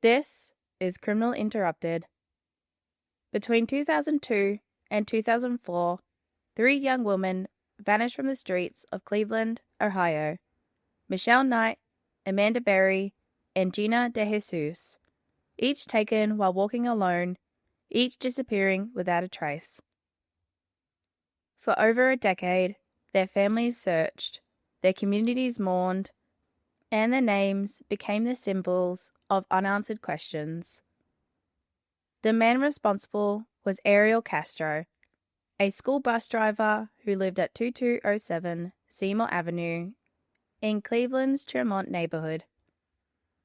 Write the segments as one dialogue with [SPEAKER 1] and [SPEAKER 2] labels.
[SPEAKER 1] This is Criminal Interrupted. Between 2002 and 2004, 3 young women vanished from the streets of Cleveland, Ohio. Michelle Knight, Amanda Berry, and Gina DeJesus, each taken while walking alone, each disappearing without a trace. For over a decade, their families searched, their communities mourned, and their names became the symbols of unanswered questions. The man responsible was Ariel Castro, a school bus driver who lived at 2207 Seymour Avenue in Cleveland's Tremont neighbourhood.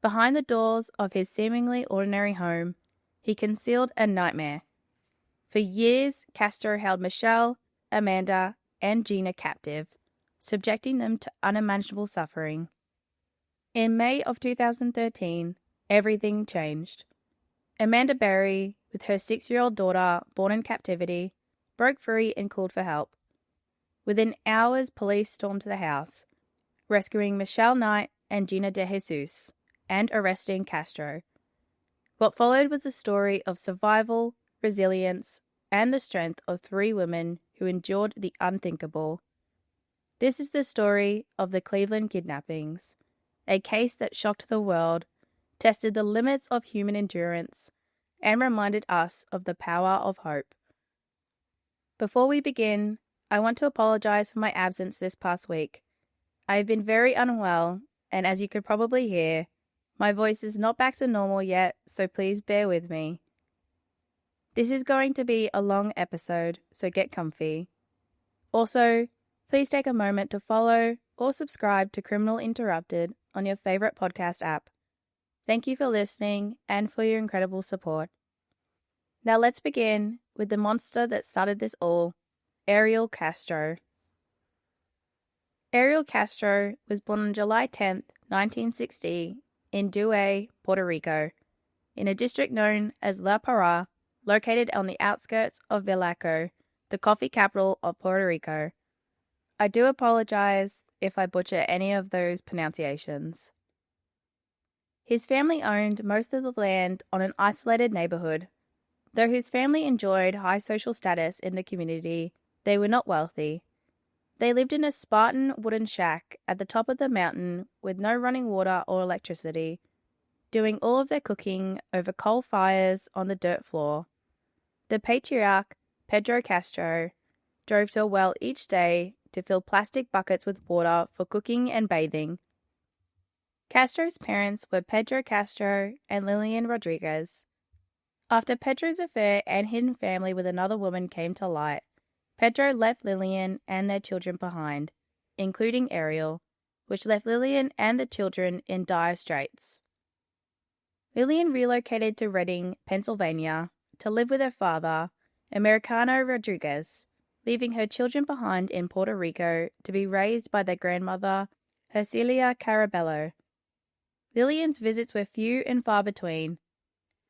[SPEAKER 1] Behind the doors of his seemingly ordinary home, he concealed a nightmare. For years, Castro held Michelle, Amanda, and Gina captive, subjecting them to unimaginable suffering. In May of 2013, everything changed. Amanda Berry, with her 6-year-old daughter born in captivity, broke free and called for help. Within hours, police stormed the house, rescuing Michelle Knight and Gina DeJesus, and arresting Castro. What followed was a story of survival, resilience, and the strength of 3 women who endured the unthinkable. This is the story of the Cleveland Kidnappings, a case that shocked the world, tested the limits of human endurance, and reminded us of the power of hope. Before we begin, I want to apologize for my absence this past week. I have been very unwell, and as you could probably hear, my voice is not back to normal yet, so please bear with me. This is going to be a long episode, so get comfy. Also, please take a moment to follow or subscribe to Criminal Interrupted on your favorite podcast app. Thank you for listening and for your incredible support. Now let's begin with the monster that started this all, Ariel Castro. Ariel Castro was born on July 10, 1960, in Dewey, Puerto Rico, in a district known as La Parra, located on the outskirts of Velasco, the coffee capital of Puerto Rico. I do apologize if I butcher any of those pronunciations. His family owned most of the land on an isolated neighbourhood. Though his family enjoyed high social status in the community, they were not wealthy. They lived in a Spartan wooden shack at the top of the mountain with no running water or electricity, doing all of their cooking over coal fires on the dirt floor. The patriarch, Pedro Castro, drove to a well each day to fill plastic buckets with water for cooking and bathing. Castro's parents were Pedro Castro and Lillian Rodriguez. After Pedro's affair and hidden family with another woman came to light, Pedro left Lillian and their children behind, including Ariel, which left Lillian and the children in dire straits. Lillian relocated to Reading, Pennsylvania, to live with her father, Americano Rodriguez, leaving her children behind in Puerto Rico to be raised by their grandmother, Hercilia Carabello. Lillian's visits were few and far between.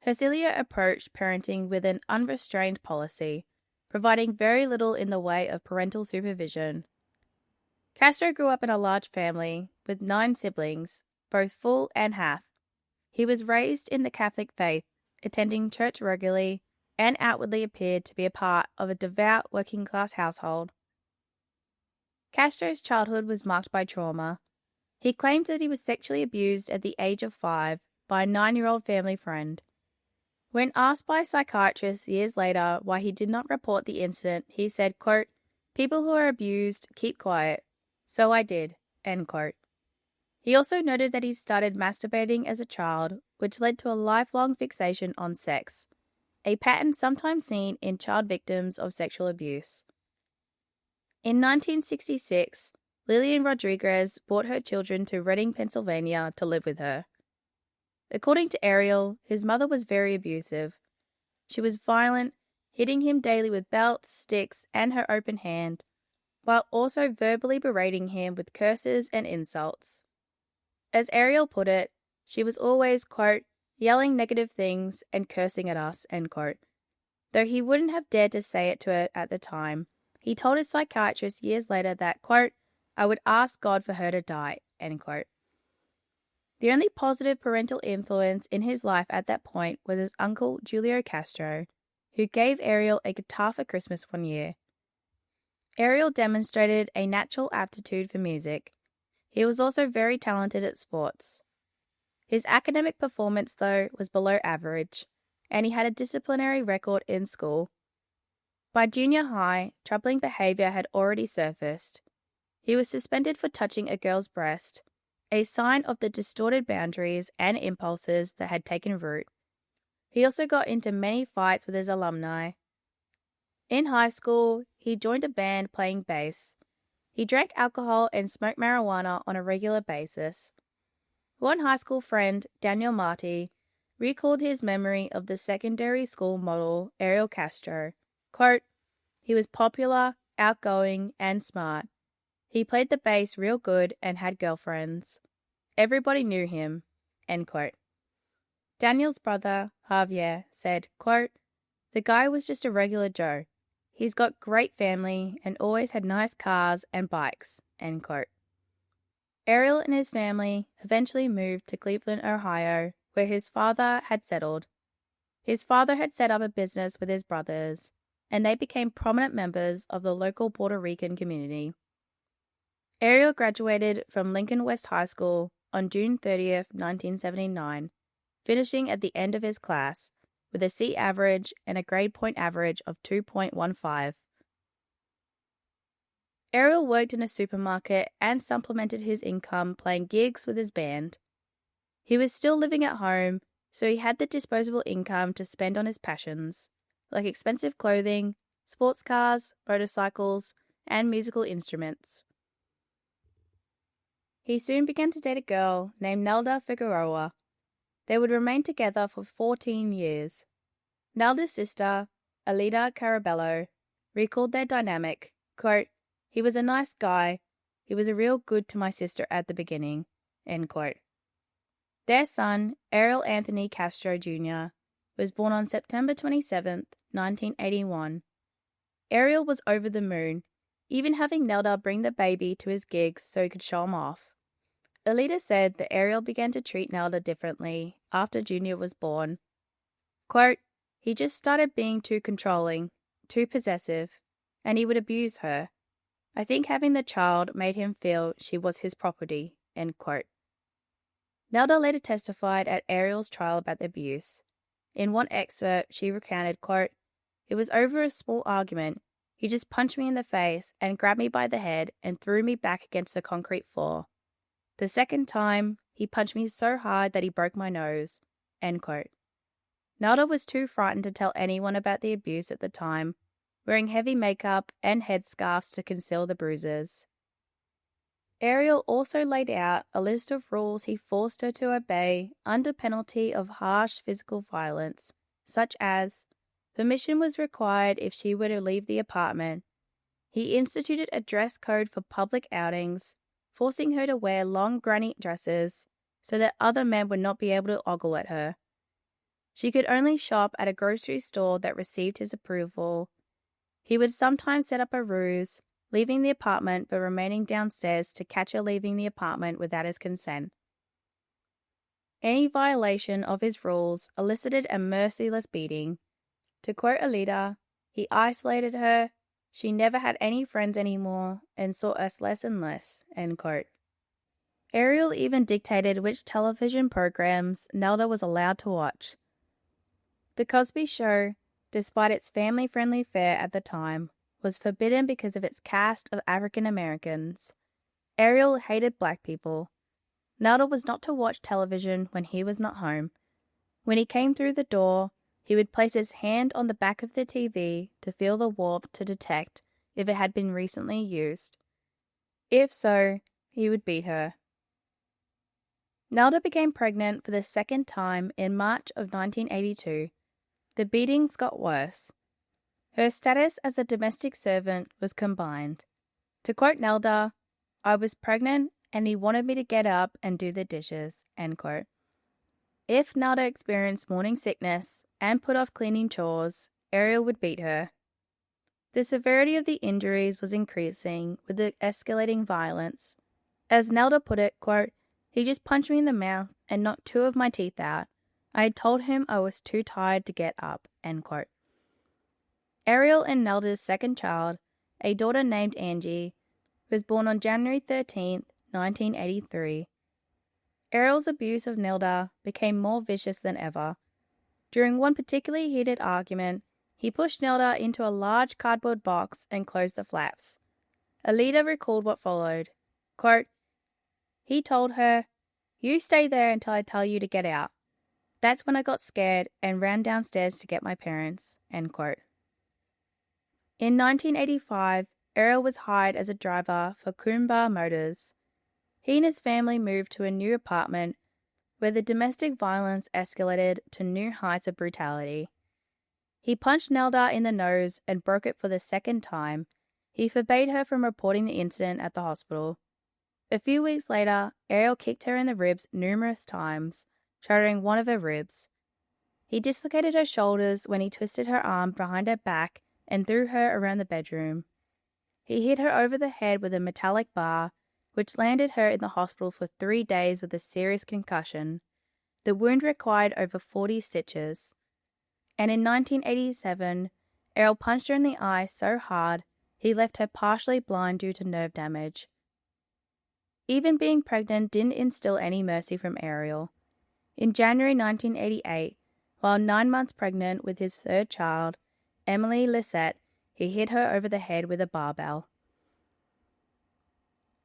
[SPEAKER 1] Hercilia approached parenting with an unrestrained policy, providing very little in the way of parental supervision. Castro grew up in a large family with 9 siblings, both full and half. He was raised in the Catholic faith, attending church regularly, and outwardly appeared to be a part of a devout working-class household. Castro's childhood was marked by trauma. He claimed that he was sexually abused at the age of 5 by a 9-year-old family friend. When asked by psychiatrists years later why he did not report the incident, he said, quote, "People who are abused keep quiet, so I did," end quote. He also noted that he started masturbating as a child, which led to a lifelong fixation on sex, a pattern sometimes seen in child victims of sexual abuse. In 1966, Lillian Rodriguez brought her children to Reading, Pennsylvania to live with her. According to Ariel, his mother was very abusive. She was violent, hitting him daily with belts, sticks, and her open hand, while also verbally berating him with curses and insults. As Ariel put it, she was always, quote, "yelling negative things and cursing at us," end quote. Though he wouldn't have dared to say it to her at the time, he told his psychiatrist years later that, quote, "I would ask God for her to die," end quote. The only positive parental influence in his life at that point was his uncle Ariel Castro, who gave Ariel a guitar for Christmas one year. Ariel demonstrated a natural aptitude for music. He was also very talented at sports. His academic performance, though, was below average, and he had a disciplinary record in school. By junior high, troubling behavior had already surfaced. He was suspended for touching a girl's breast, a sign of the distorted boundaries and impulses that had taken root. He also got into many fights with his alumni. In high school, he joined a band playing bass. He drank alcohol and smoked marijuana on a regular basis. One high school friend, Daniel Marty, recalled his memory of the secondary school model Ariel Castro. Quote, "He was popular, outgoing, and smart. He played the bass real good and had girlfriends. Everybody knew him." End quote. Daniel's brother, Javier, said, quote, "The guy was just a regular Joe. He's got great family and always had nice cars and bikes." End quote. Ariel and his family eventually moved to Cleveland, Ohio, where his father had settled. His father had set up a business with his brothers, and they became prominent members of the local Puerto Rican community. Ariel graduated from Lincoln West High School on June 30th, 1979, finishing at the end of his class with a C average and a grade point average of 2.15. Ariel worked in a supermarket and supplemented his income playing gigs with his band. He was still living at home, so he had the disposable income to spend on his passions, like expensive clothing, sports cars, motorcycles, and musical instruments. He soon began to date a girl named Nelda Figueroa. They would remain together for 14 years. Nelda's sister, Alida Carabello, recalled their dynamic, quote, "He was a nice guy. He was a real good to my sister at the beginning." End quote. Their son, Ariel Anthony Castro Jr., was born on September 27, 1981. Ariel was over the moon, even having Nelda bring the baby to his gigs so he could show him off. Alida said that Ariel began to treat Nelda differently after Junior was born. Quote, "He just started being too controlling, too possessive, and he would abuse her. I think having the child made him feel she was his property." End quote. Nelda later testified at Ariel's trial about the abuse. In one excerpt, she recounted, quote, "It was over a small argument. He just punched me in the face and grabbed me by the head and threw me back against the concrete floor. The second time, he punched me so hard that he broke my nose." End quote. Nelda was too frightened to tell anyone about the abuse at the time, wearing heavy makeup and headscarves to conceal the bruises. Ariel also laid out a list of rules he forced her to obey under penalty of harsh physical violence, such as permission was required if she were to leave the apartment. He instituted a dress code for public outings, forcing her to wear long granny dresses so that other men would not be able to ogle at her. She could only shop at a grocery store that received his approval. He would sometimes set up a ruse, leaving the apartment but remaining downstairs to catch her leaving the apartment without his consent. Any violation of his rules elicited a merciless beating. To quote Alida, "He isolated her. She never had any friends anymore and saw us less and less." End quote. Ariel even dictated which television programs Nelda was allowed to watch. The Cosby Show, despite its family-friendly fare at the time, was forbidden because of its cast of African Americans. Ariel hated black people. Nelda was not to watch television when he was not home. When he came through the door, he would place his hand on the back of the TV to feel the warmth to detect if it had been recently used. If so, he would beat her. Nelda became pregnant for the second time in March of 1982. The beatings got worse. Her status as a domestic servant was combined. To quote Nelda, "I was pregnant and he wanted me to get up and do the dishes." End quote. If Nelda experienced morning sickness and put off cleaning chores, Ariel would beat her. The severity of the injuries was increasing with the escalating violence. As Nelda put it, quote, He just punched me in the mouth and knocked 2 of my teeth out. I had told him I was too tired to get up." End quote. Ariel and Nelda's second child, a daughter named Angie, was born on January 13, 1983. Ariel's abuse of Nelda became more vicious than ever. During one particularly heated argument, he pushed Nelda into a large cardboard box and closed the flaps. Alida recalled what followed. Quote, "He told her, 'You stay there until I tell you to get out.' That's when I got scared and ran downstairs to get my parents." End quote. In 1985, Ariel was hired as a driver for Kumba Motors. He and his family moved to a new apartment where the domestic violence escalated to new heights of brutality. He punched Nelda in the nose and broke it for the second time. He forbade her from reporting the incident at the hospital. A few weeks later, Ariel kicked her in the ribs numerous times, shattering one of her ribs. He dislocated her shoulders when he twisted her arm behind her back and threw her around the bedroom. He hit her over the head with a metallic bar, which landed her in the hospital for 3 days with a serious concussion. The wound required over 40 stitches. And in 1987, Ariel punched her in the eye so hard he left her partially blind due to nerve damage. Even being pregnant didn't instill any mercy from Ariel. In January 1988, while 9 months pregnant with his third child, Emily Lisette, he hit her over the head with a barbell.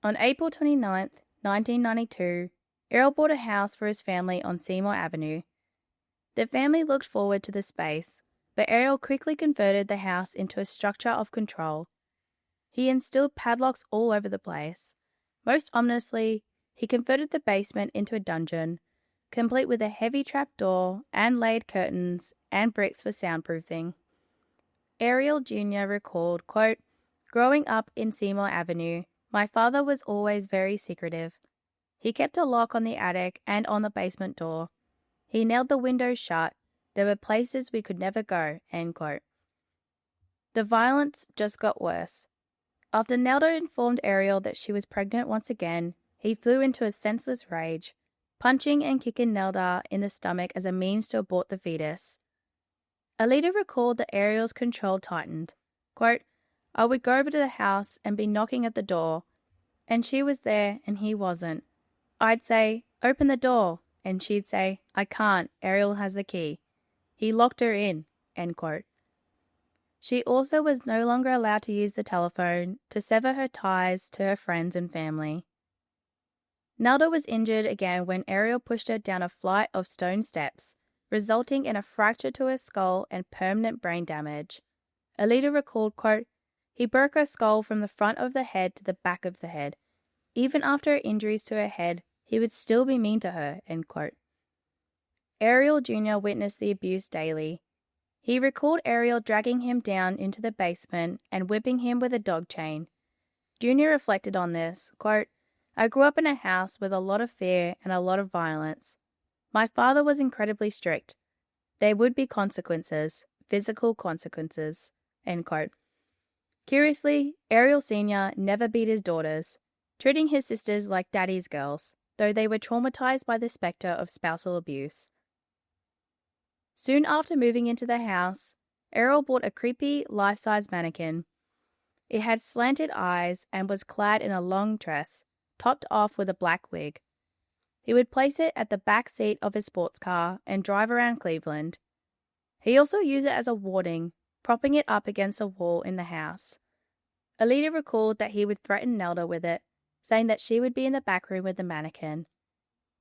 [SPEAKER 1] On April 29, 1992, Ariel bought a house for his family on Seymour Avenue. The family looked forward to the space, but Ariel quickly converted the house into a structure of control. He instilled padlocks all over the place. Most ominously, he converted the basement into a dungeon, complete with a heavy trapdoor and laid curtains and bricks for soundproofing. Ariel Jr. recalled, quote, "Growing up in Seymour Avenue, my father was always very secretive. He kept a lock on the attic and on the basement door. He nailed the windows shut. There were places we could never go." End quote. The violence just got worse. After Nelda informed Ariel that she was pregnant once again, he flew into a senseless rage, punching and kicking Nelda in the stomach as a means to abort the fetus. Alida recalled that Ariel's control tightened. Quote, "I would go over to the house and be knocking at the door, and she was there and he wasn't. I'd say, 'Open the door,' and she'd say, 'I can't, Ariel has the key. He locked her in.'" End quote. She also was no longer allowed to use the telephone to sever her ties to her friends and family. Nelda was injured again when Ariel pushed her down a flight of stone steps, resulting in a fracture to her skull and permanent brain damage. Alida recalled, quote, "He broke her skull from the front of the head to the back of the head. Even after her injuries to her head, he would still be mean to her." End quote. Ariel Jr. witnessed the abuse daily. He recalled Ariel dragging him down into the basement and whipping him with a dog chain. Jr. reflected on this, quote, "I grew up in a house with a lot of fear and a lot of violence. My father was incredibly strict. There would be consequences, physical consequences." End quote. Curiously, Ariel Sr. never beat his daughters, treating his sisters like daddy's girls, though they were traumatized by the specter of spousal abuse. Soon after moving into the house, Ariel bought a creepy, life-size mannequin. It had slanted eyes and was clad in a long dress, topped off with a black wig. He would place it at the back seat of his sports car and drive around Cleveland. He also used it as a warding, propping it up against a wall in the house. Alida recalled that he would threaten Nelda with it, saying that she would be in the back room with the mannequin.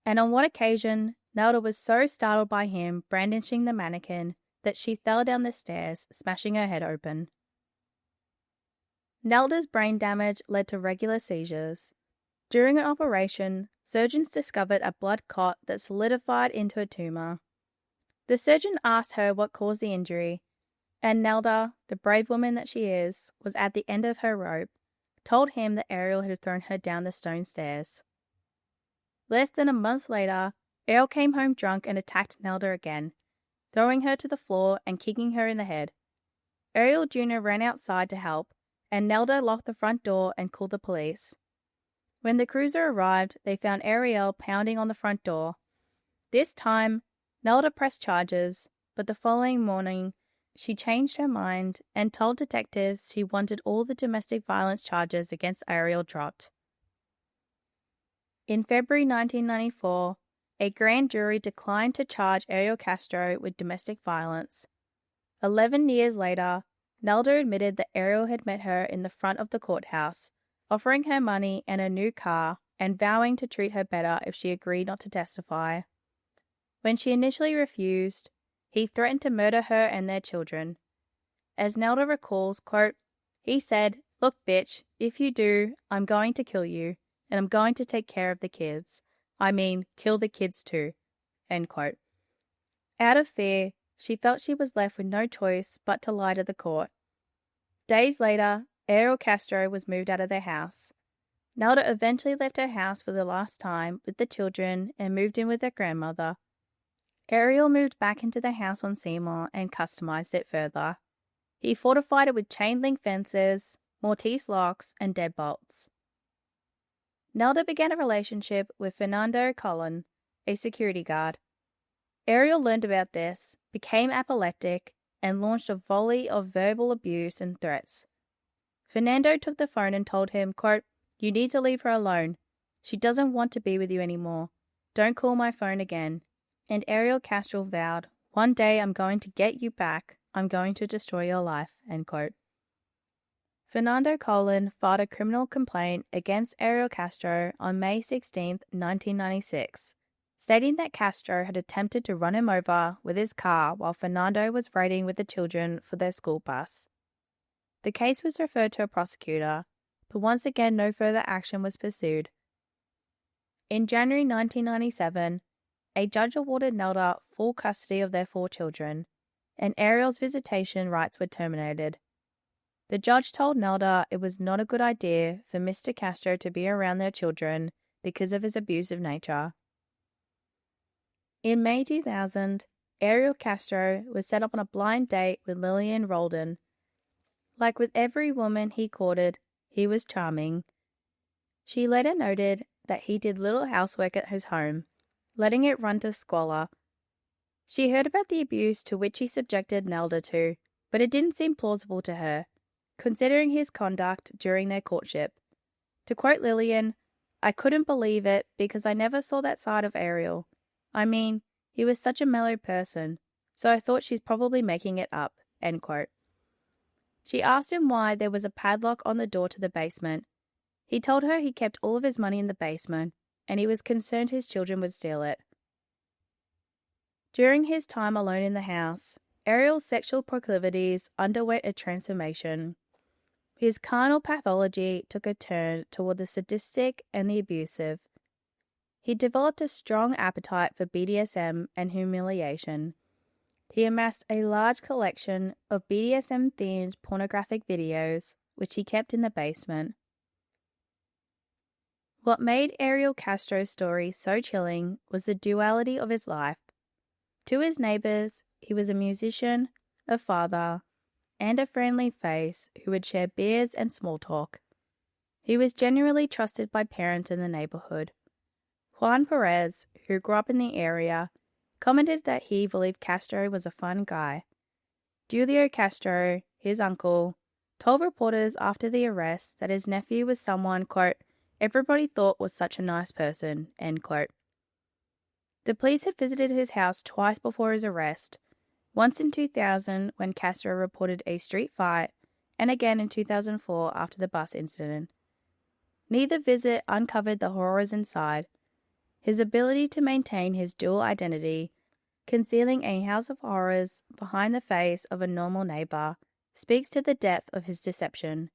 [SPEAKER 1] And on one occasion, Nelda was so startled by him brandishing the mannequin that she fell down the stairs, smashing her head open. Nelda's brain damage led to regular seizures. During an operation, surgeons discovered a blood clot that solidified into a tumor. The surgeon asked her what caused the injury, and Nelda, the brave woman that she is, was at the end of her rope, told him that Ariel had thrown her down the stone stairs. Less than a month later, Ariel came home drunk and attacked Nelda again, throwing her to the floor and kicking her in the head. Ariel Jr. ran outside to help, and Nelda locked the front door and called the police. When the cruiser arrived, they found Ariel pounding on the front door. This time, Nelda pressed charges, but the following morning, she changed her mind and told detectives she wanted all the domestic violence charges against Ariel dropped. In February 1994, a grand jury declined to charge Ariel Castro with domestic violence. 11 years later, Nelda admitted that Ariel had met her in the front of the courthouse, offering her money and a new car and vowing to treat her better if she agreed not to testify. When she initially refused, he threatened to murder her and their children. As Nelda recalls, quote, he said, "Look, bitch, if you do, I'm going to kill you, and I'm going to take care of the kids. I mean, kill the kids too." End quote. Out of fear, she felt she was left with no choice but to lie to the court. Days later, Ariel Castro was moved out of their house. Nelda eventually left her house for the last time with the children and moved in with her grandmother. Ariel moved back into the house on Seymour and customized it further. He fortified it with chain-link fences, mortise locks, and deadbolts. Nelda began a relationship with Fernando Colon, a security guard. Ariel learned about this, became apoplectic, and launched a volley of verbal abuse and threats. Fernando took the phone and told him, quote, "You need to leave her alone. She doesn't want to be with you anymore. Don't call my phone again." And Ariel Castro vowed, "One day I'm going to get you back. I'm going to destroy your life." End quote. Fernando Colon filed a criminal complaint against Ariel Castro on May 16, 1996, stating that Castro had attempted to run him over with his car while Fernando was riding with the children for their school bus. The case was referred to a prosecutor, but once again no further action was pursued. In January 1997, a judge awarded Nelda full custody of their 4 children, and Ariel's visitation rights were terminated. The judge told Nelda it was not a good idea for Mr. Castro to be around their children because of his abusive nature. In May 2000, Ariel Castro was set up on a blind date with Lillian Roldan. Like with every woman he courted, he was charming. She later noted that he did little housework at his home, letting it run to squalor. She heard about the abuse to which he subjected Nelda to, but it didn't seem plausible to her, considering his conduct during their courtship. To quote Lillian, "I couldn't believe it because I never saw that side of Ariel. I mean, he was such a mellow person, so I thought she's probably making it up." End quote. She asked him why there was a padlock on the door to the basement. He told her he kept all of his money in the basement, and he was concerned his children would steal it. During his time alone in the house, Ariel's sexual proclivities underwent a transformation. His carnal pathology took a turn toward the sadistic and the abusive. He developed a strong appetite for BDSM and humiliation. He amassed a large collection of BDSM-themed pornographic videos, which he kept in the basement. What made Ariel Castro's story so chilling was the duality of his life. To his neighbors, he was a musician, a father, and a friendly face who would share beers and small talk. He was generally trusted by parents in the neighborhood. Juan Perez, who grew up in the area, commented that he believed Castro was a fun guy. Julio Castro, his uncle, told reporters after the arrest that his nephew was someone, quote, "everybody thought was such a nice person," end quote. The police had visited his house twice before his arrest, once in 2000 when Castro reported a street fight, and again in 2004 after the bus incident. Neither visit uncovered the horrors inside. His ability to maintain his dual identity, concealing a house of horrors behind the face of a normal neighbor, speaks to the depth of his deception.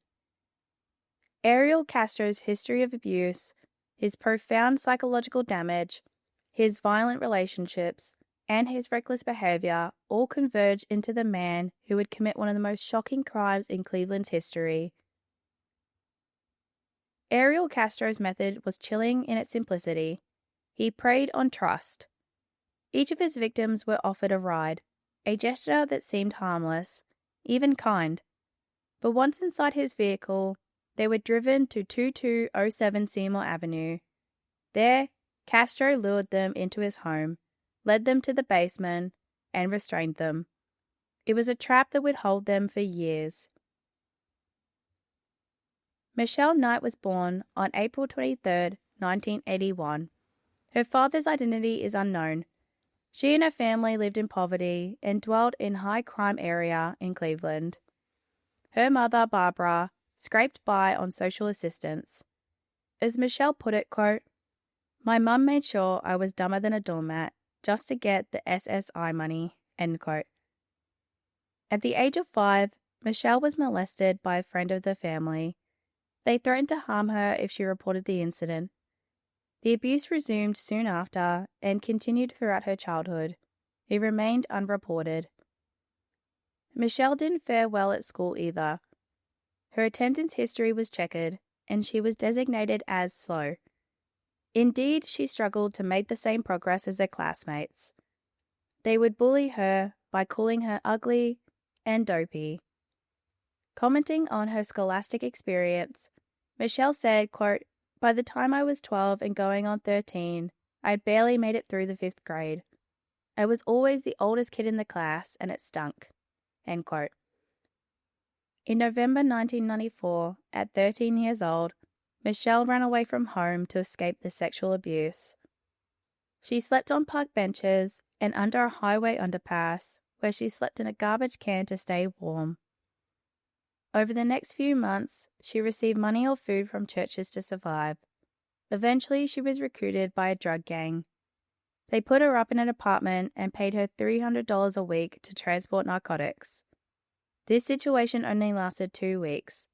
[SPEAKER 1] Ariel Castro's history of abuse, his profound psychological damage, his violent relationships, and his reckless behavior all converge into the man who would commit one of the most shocking crimes in Cleveland's history. Ariel Castro's method was chilling in its simplicity. He preyed on trust. Each of his victims were offered a ride, a gesture that seemed harmless, even kind. But once inside his vehicle, They were driven to 2207 Seymour Avenue. There, Castro lured them into his home, led them to the basement, and restrained them. It was a trap that would hold them for years. Michelle Knight was born on April 23, 1981. Her father's identity is unknown. She and her family lived in poverty and dwelled in a high-crime area in Cleveland. Her mother, Barbara, scraped by on social assistance. As Michelle put it, quote, "My mum made sure I was dumber than a doormat just to get the SSI money," end quote. At the age of 5, Michelle was molested by a friend of the family. They threatened to harm her if she reported the incident. The abuse resumed soon after and continued throughout her childhood. It remained unreported. Michelle didn't fare well at school either. Her attendance history was checkered, and she was designated as slow. Indeed, she struggled to make the same progress as her classmates. They would bully her by calling her ugly and dopey. Commenting on her scholastic experience, Michelle said, quote, "By the time I was 12 and going on 13, I had barely made it through the 5th grade. I was always the oldest kid in the class, and it stunk," end quote. In November 1994, at 13 years old, Michelle ran away from home to escape the sexual abuse. She slept on park benches and under a highway underpass, where she slept in a garbage can to stay warm. Over the next few months, she received money or food from churches to survive. Eventually, she was recruited by a drug gang. They put her up in an apartment and paid her $300 a week to transport narcotics. This situation only lasted 2 weeks.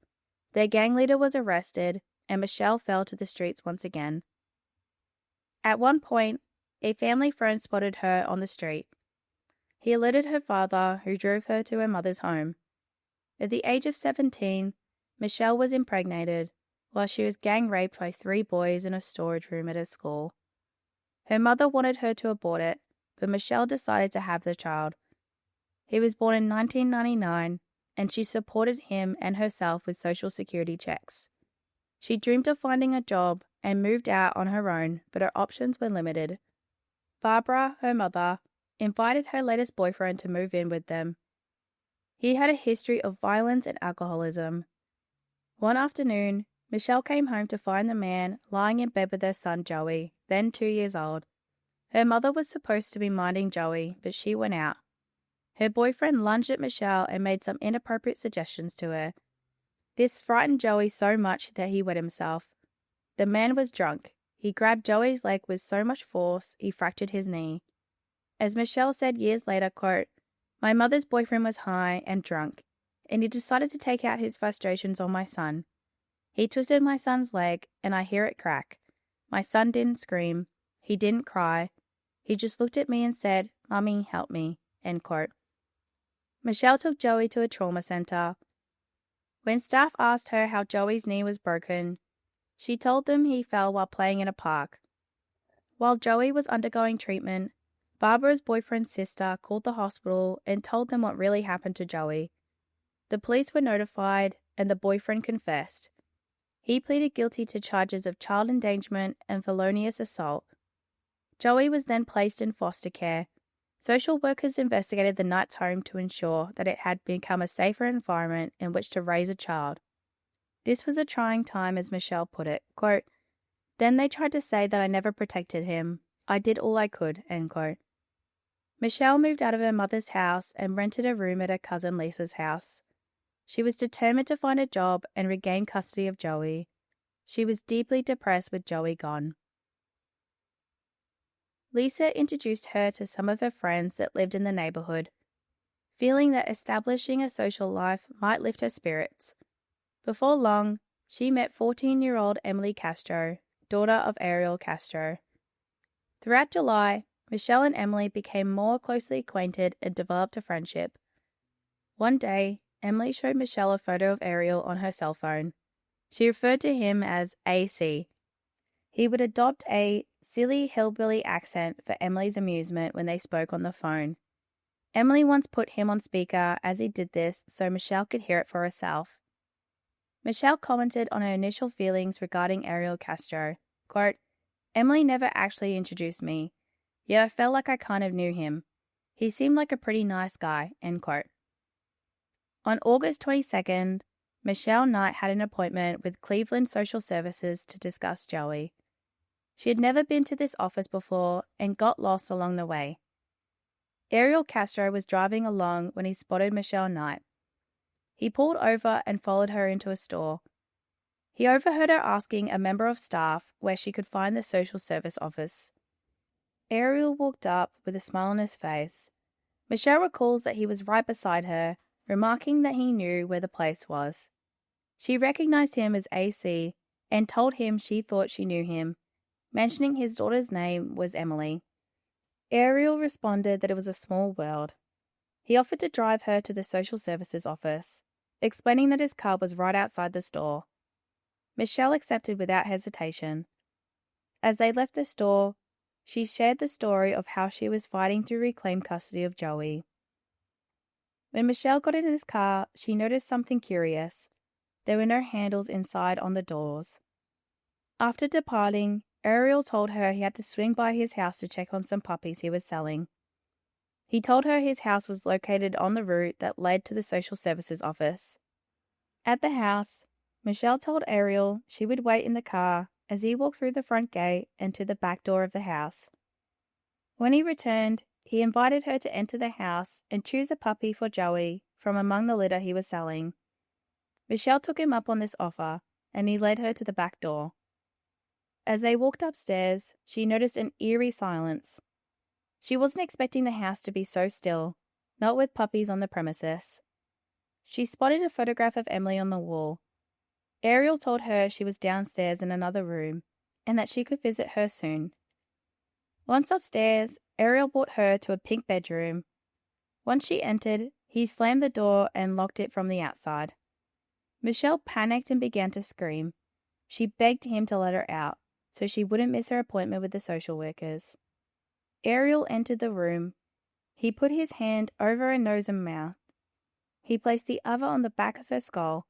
[SPEAKER 1] Their gang leader was arrested, and Michelle fell to the streets once again. At one point, a family friend spotted her on the street. He alerted her father, who drove her to her mother's home. At the age of 17, Michelle was impregnated while she was gang raped by 3 boys in a storage room at her school. Her mother wanted her to abort it, but Michelle decided to have the child. He was born in 1999, and she supported him and herself with Social Security checks. She dreamed of finding a job and moved out on her own, but her options were limited. Barbara, her mother, invited her latest boyfriend to move in with them. He had a history of violence and alcoholism. One afternoon, Michelle came home to find the man lying in bed with her son Joey, then 2 years old. Her mother was supposed to be minding Joey, but she went out. Her boyfriend lunged at Michelle and made some inappropriate suggestions to her. This frightened Joey so much that he wet himself. The man was drunk. He grabbed Joey's leg with so much force he fractured his knee. As Michelle said years later, quote, "My mother's boyfriend was high and drunk, and he decided to take out his frustrations on my son. He twisted my son's leg, and I hear it crack. My son didn't scream. He didn't cry. He just looked at me and said, 'Mommy, help me,'" end quote. Michelle took Joey to a trauma center. When staff asked her how Joey's knee was broken, she told them he fell while playing in a park. While Joey was undergoing treatment, Barbara's boyfriend's sister called the hospital and told them what really happened to Joey. The police were notified, and the boyfriend confessed. He pleaded guilty to charges of child endangerment and felonious assault. Joey was then placed in foster care. Social workers investigated the Knight's home to ensure that it had become a safer environment in which to raise a child. This was a trying time, as Michelle put it. Quote, "Then they tried to say that I never protected him. I did all I could," end quote. Michelle moved out of her mother's house and rented a room at her cousin Lisa's house. She was determined to find a job and regain custody of Joey. She was deeply depressed with Joey gone. Lisa introduced her to some of her friends that lived in the neighbourhood, feeling that establishing a social life might lift her spirits. Before long, she met 14-year-old Emily Castro, daughter of Ariel Castro. Throughout July, Michelle and Emily became more closely acquainted and developed a friendship. One day, Emily showed Michelle a photo of Ariel on her cell phone. She referred to him as AC. He would adopt a silly hillbilly accent for Emily's amusement when they spoke on the phone. Emily once put him on speaker as he did this so Michelle could hear it for herself. Michelle commented on her initial feelings regarding Ariel Castro. Quote, Emily never actually introduced me, yet I felt like I kind of knew him. He seemed like a pretty nice guy, end quote. On August 22nd, Michelle Knight had an appointment with Cleveland Social Services to discuss Joey. She had never been to this office before and got lost along the way. Ariel Castro was driving along when he spotted Michelle Knight. He pulled over and followed her into a store. He overheard her asking a member of staff where she could find the social service office. Ariel walked up with a smile on his face. Michelle recalls that he was right beside her, remarking that he knew where the place was. She recognized him as AC and told him she thought she knew him, mentioning his daughter's name was Emily. Ariel responded that it was a small world. He offered to drive her to the social services office, explaining that his car was right outside the store. Michelle accepted without hesitation. As they left the store, she shared the story of how she was fighting to reclaim custody of Joey. When Michelle got in his car, she noticed something curious. There were no handles inside on the doors. After departing, Ariel told her he had to swing by his house to check on some puppies he was selling. He told her his house was located on the route that led to the social services office. At the house, Michelle told Ariel she would wait in the car as he walked through the front gate and to the back door of the house. When he returned, he invited her to enter the house and choose a puppy for Joey from among the litter he was selling. Michelle took him up on this offer, and he led her to the back door. As they walked upstairs, she noticed an eerie silence. She wasn't expecting the house to be so still, not with puppies on the premises. She spotted a photograph of Emily on the wall. Ariel told her she was downstairs in another room, and that she could visit her soon. Once upstairs, Ariel brought her to a pink bedroom. Once she entered, he slammed the door and locked it from the outside. Michelle panicked and began to scream. She begged him to let her out, so she wouldn't miss her appointment with the social workers. Ariel entered the room. He put his hand over her nose and mouth. He placed the other on the back of her skull.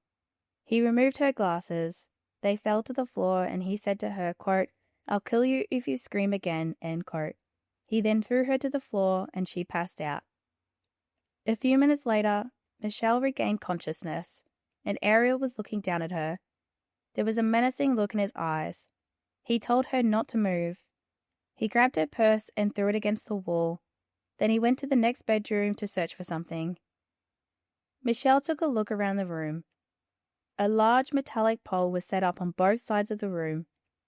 [SPEAKER 1] He removed her glasses. They fell to the floor, and he said to her, quote, I'll kill you if you scream again, end quote. He then threw her to the floor, and she passed out. A few minutes later, Michelle regained consciousness, and Ariel was looking down at her. There was a menacing look in his eyes. He told her not to move. He grabbed her purse and threw it against the wall. Then he went to the next bedroom to search for something. Michelle took a look around the room. A large metallic pole was set up on both sides of the room.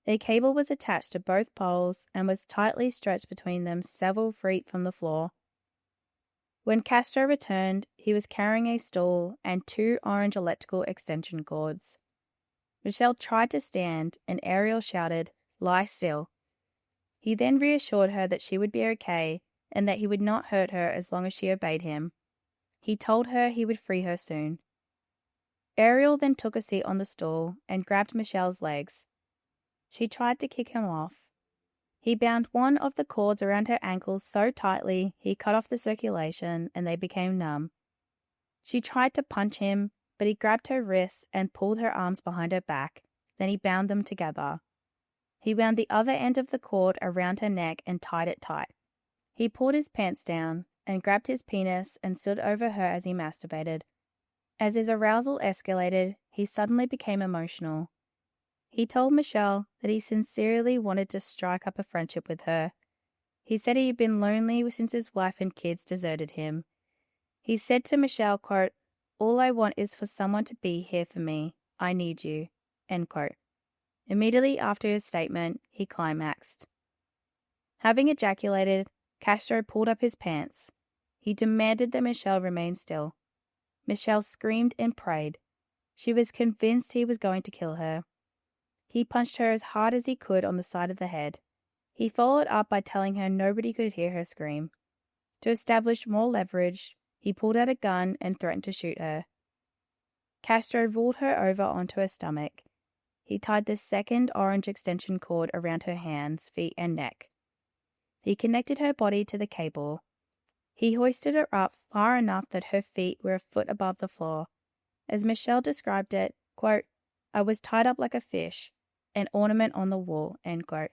[SPEAKER 1] A cable was attached to both poles and was tightly stretched between them several feet from the floor. When Castro returned, he was carrying a stool and 2 orange electrical extension cords. Michelle tried to stand, and Ariel shouted, Lie still. He then reassured her that she would be okay and that he would not hurt her as long as she obeyed him. He told her he would free her soon. Ariel then took a seat on the stool and grabbed Michelle's legs. She tried to kick him off. He bound one of the cords around her ankles so tightly he cut off the circulation and they became numb. She tried to punch him, but he grabbed her wrists and pulled her arms behind her back. Then he bound them together. He wound the other end of the cord around her neck and tied it tight. He pulled his pants down and grabbed his penis and stood over her as he masturbated. As his arousal escalated, he suddenly became emotional. He told Michelle that he sincerely wanted to strike up a friendship with her. He said he had been lonely since his wife and kids deserted him. He said to Michelle, quote, All I want is for someone to be here for me. I need you, end quote. Immediately after his statement, he climaxed. Having ejaculated, Castro pulled up his pants. He demanded that Michelle remain still. Michelle screamed and prayed. She was convinced he was going to kill her. He punched her as hard as he could on the side of the head. He followed up by telling her nobody could hear her scream. To establish more leverage, he pulled out a gun and threatened to shoot her. Castro rolled her over onto her stomach. He tied the second orange extension cord around her hands, feet, and neck. He connected her body to the cable. He hoisted her up far enough that her feet were a foot above the floor. As Michelle described it, quote, I was tied up like a fish, an ornament on the wall, end quote.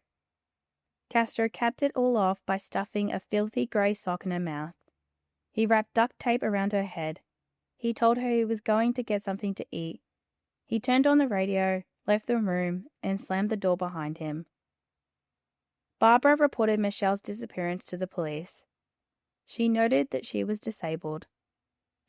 [SPEAKER 1] Castro capped it all off by stuffing a filthy grey sock in her mouth. He wrapped duct tape around her head. He told her he was going to get something to eat. He turned on the radio, left the room, and slammed the door behind him. Barbara reported Michelle's disappearance to the police. She noted that she was disabled.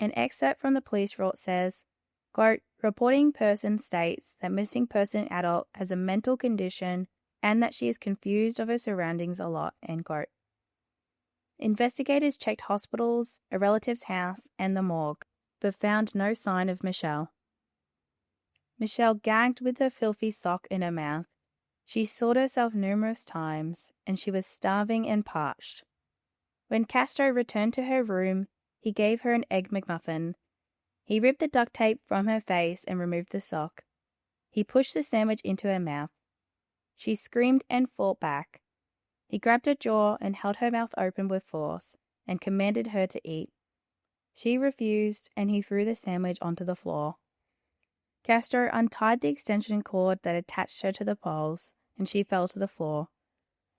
[SPEAKER 1] An excerpt from the police report says, quote, reporting person states that missing person adult has a mental condition and that she is confused of her surroundings a lot, end quote. Investigators checked hospitals, a relative's house, and the morgue, but found no sign of Michelle. Michelle gagged with the filthy sock in her mouth. She sawed herself numerous times, and she was starving and parched. When Castro returned to her room, he gave her an egg McMuffin. He ripped the duct tape from her face and removed the sock. He pushed the sandwich into her mouth. She screamed and fought back. He grabbed her jaw and held her mouth open with force and commanded her to eat. She refused, and he threw the sandwich onto the floor. Castro untied the extension cord that attached her to the poles, and she fell to the floor.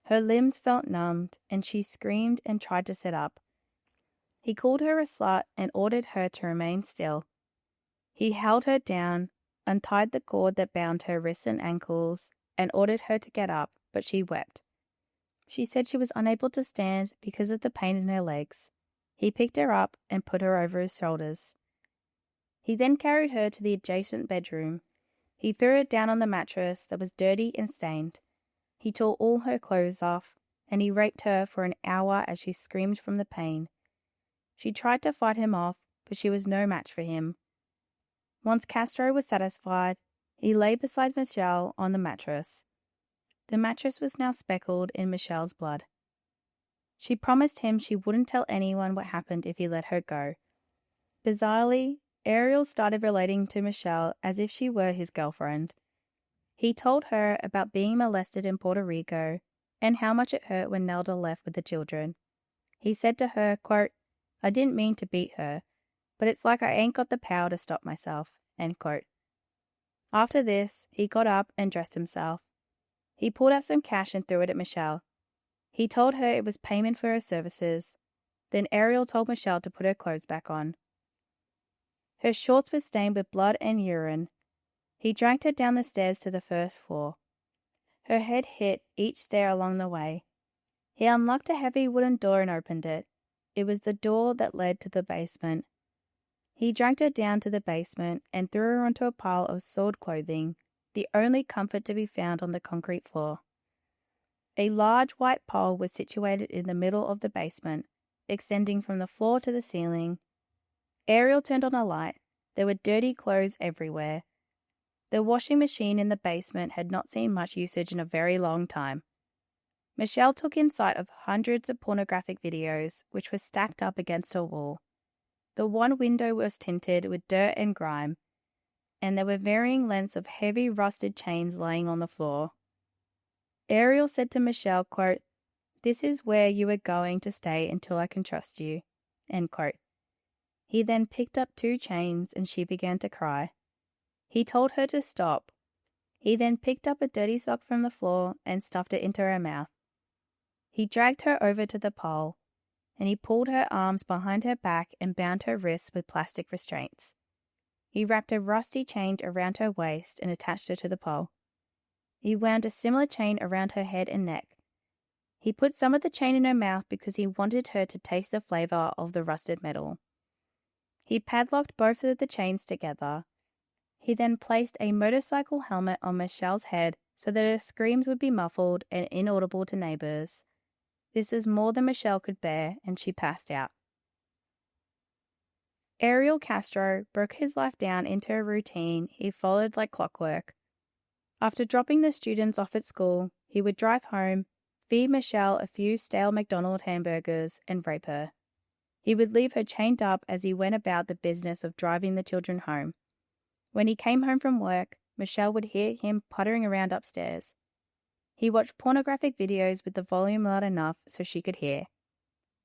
[SPEAKER 1] Her limbs felt numbed, and she screamed and tried to sit up. He called her a slut and ordered her to remain still. He held her down, untied the cord that bound her wrists and ankles, and ordered her to get up, but she wept. She said she was unable to stand because of the pain in her legs. He picked her up and put her over his shoulders. He then carried her to the adjacent bedroom. He threw her down on the mattress that was dirty and stained. He tore all her clothes off, and he raped her for an hour as she screamed from the pain. She tried to fight him off, but she was no match for him. Once Castro was satisfied, he lay beside Michelle on the mattress. The mattress was now speckled in Michelle's blood. She promised him she wouldn't tell anyone what happened if he let her go. Bizarrely, Ariel started relating to Michelle as if she were his girlfriend. He told her about being molested in Puerto Rico and how much it hurt when Nelda left with the children. He said to her, quote, I didn't mean to beat her, but it's like I ain't got the power to stop myself, end quote. After this, he got up and dressed himself. He pulled out some cash and threw it at Michelle. He told her it was payment for her services. Then Ariel told Michelle to put her clothes back on. Her shorts were stained with blood and urine. He dragged her down the stairs to the first floor. Her head hit each stair along the way. He unlocked a heavy wooden door and opened it. It was the door that led to the basement. He dragged her down to the basement and threw her onto a pile of soiled clothing, the only comfort to be found on the concrete floor. A large white pole was situated in the middle of the basement, extending from the floor to the ceiling. Ariel turned on a light. There were dirty clothes everywhere. The washing machine in the basement had not seen much usage in a very long time. Michelle took in sight of hundreds of pornographic videos, which were stacked up against her wall. The one window was tinted with dirt and grime, and there were varying lengths of heavy rusted chains laying on the floor. Ariel said to Michelle, quote, this is where you are going to stay until I can trust you, end quote. He then picked up 2 chains and she began to cry. He told her to stop. He then picked up a dirty sock from the floor and stuffed it into her mouth. He dragged her over to the pole, and he pulled her arms behind her back and bound her wrists with plastic restraints. He wrapped a rusty chain around her waist and attached her to the pole. He wound a similar chain around her head and neck. He put some of the chain in her mouth because he wanted her to taste the flavor of the rusted metal. He padlocked both of the chains together. He then placed a motorcycle helmet on Michelle's head so that her screams would be muffled and inaudible to neighbors. This was more than Michelle could bear, and she passed out. Ariel Castro broke his life down into a routine he followed like clockwork. After dropping the students off at school, he would drive home, feed Michelle a few stale McDonald's hamburgers, and rape her. He would leave her chained up as he went about the business of driving the children home. When he came home from work, Michelle would hear him puttering around upstairs. He watched pornographic videos with the volume loud enough so she could hear.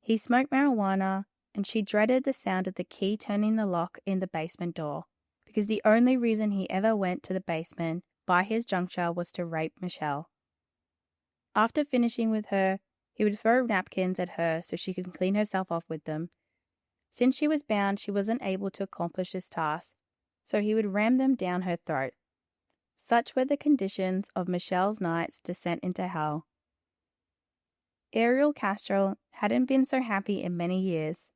[SPEAKER 1] He smoked marijuana, and she dreaded the sound of the key turning the lock in the basement door because the only reason he ever went to the basement by his juncture was to rape Michelle. After finishing with her, he would throw napkins at her so she could clean herself off with them. Since she was bound, she wasn't able to accomplish this task, so he would ram them down her throat. Such were the conditions of Michelle's night's descent into hell. Ariel Castro hadn't been so happy in many years.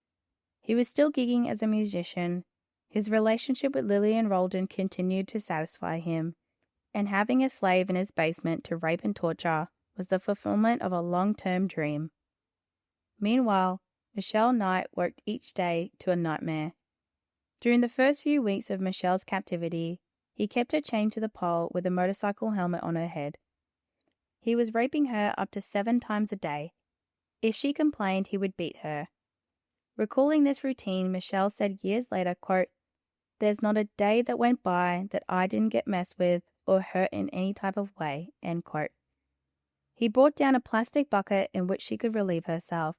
[SPEAKER 1] He was still gigging as a musician. His relationship with Lillian Roldan continued to satisfy him, and having a slave in his basement to rape and torture was the fulfillment of a long-term dream. Meanwhile, Michelle Knight worked each day to a nightmare. During the first few weeks of Michelle's captivity, he kept her chained to the pole with a motorcycle helmet on her head. He was raping her up to 7 times a day. If she complained, he would beat her. Recalling this routine, Michelle said years later, quote, "There's not a day that went by that I didn't get messed with or hurt in any type of way," end quote. He brought down a plastic bucket in which she could relieve herself.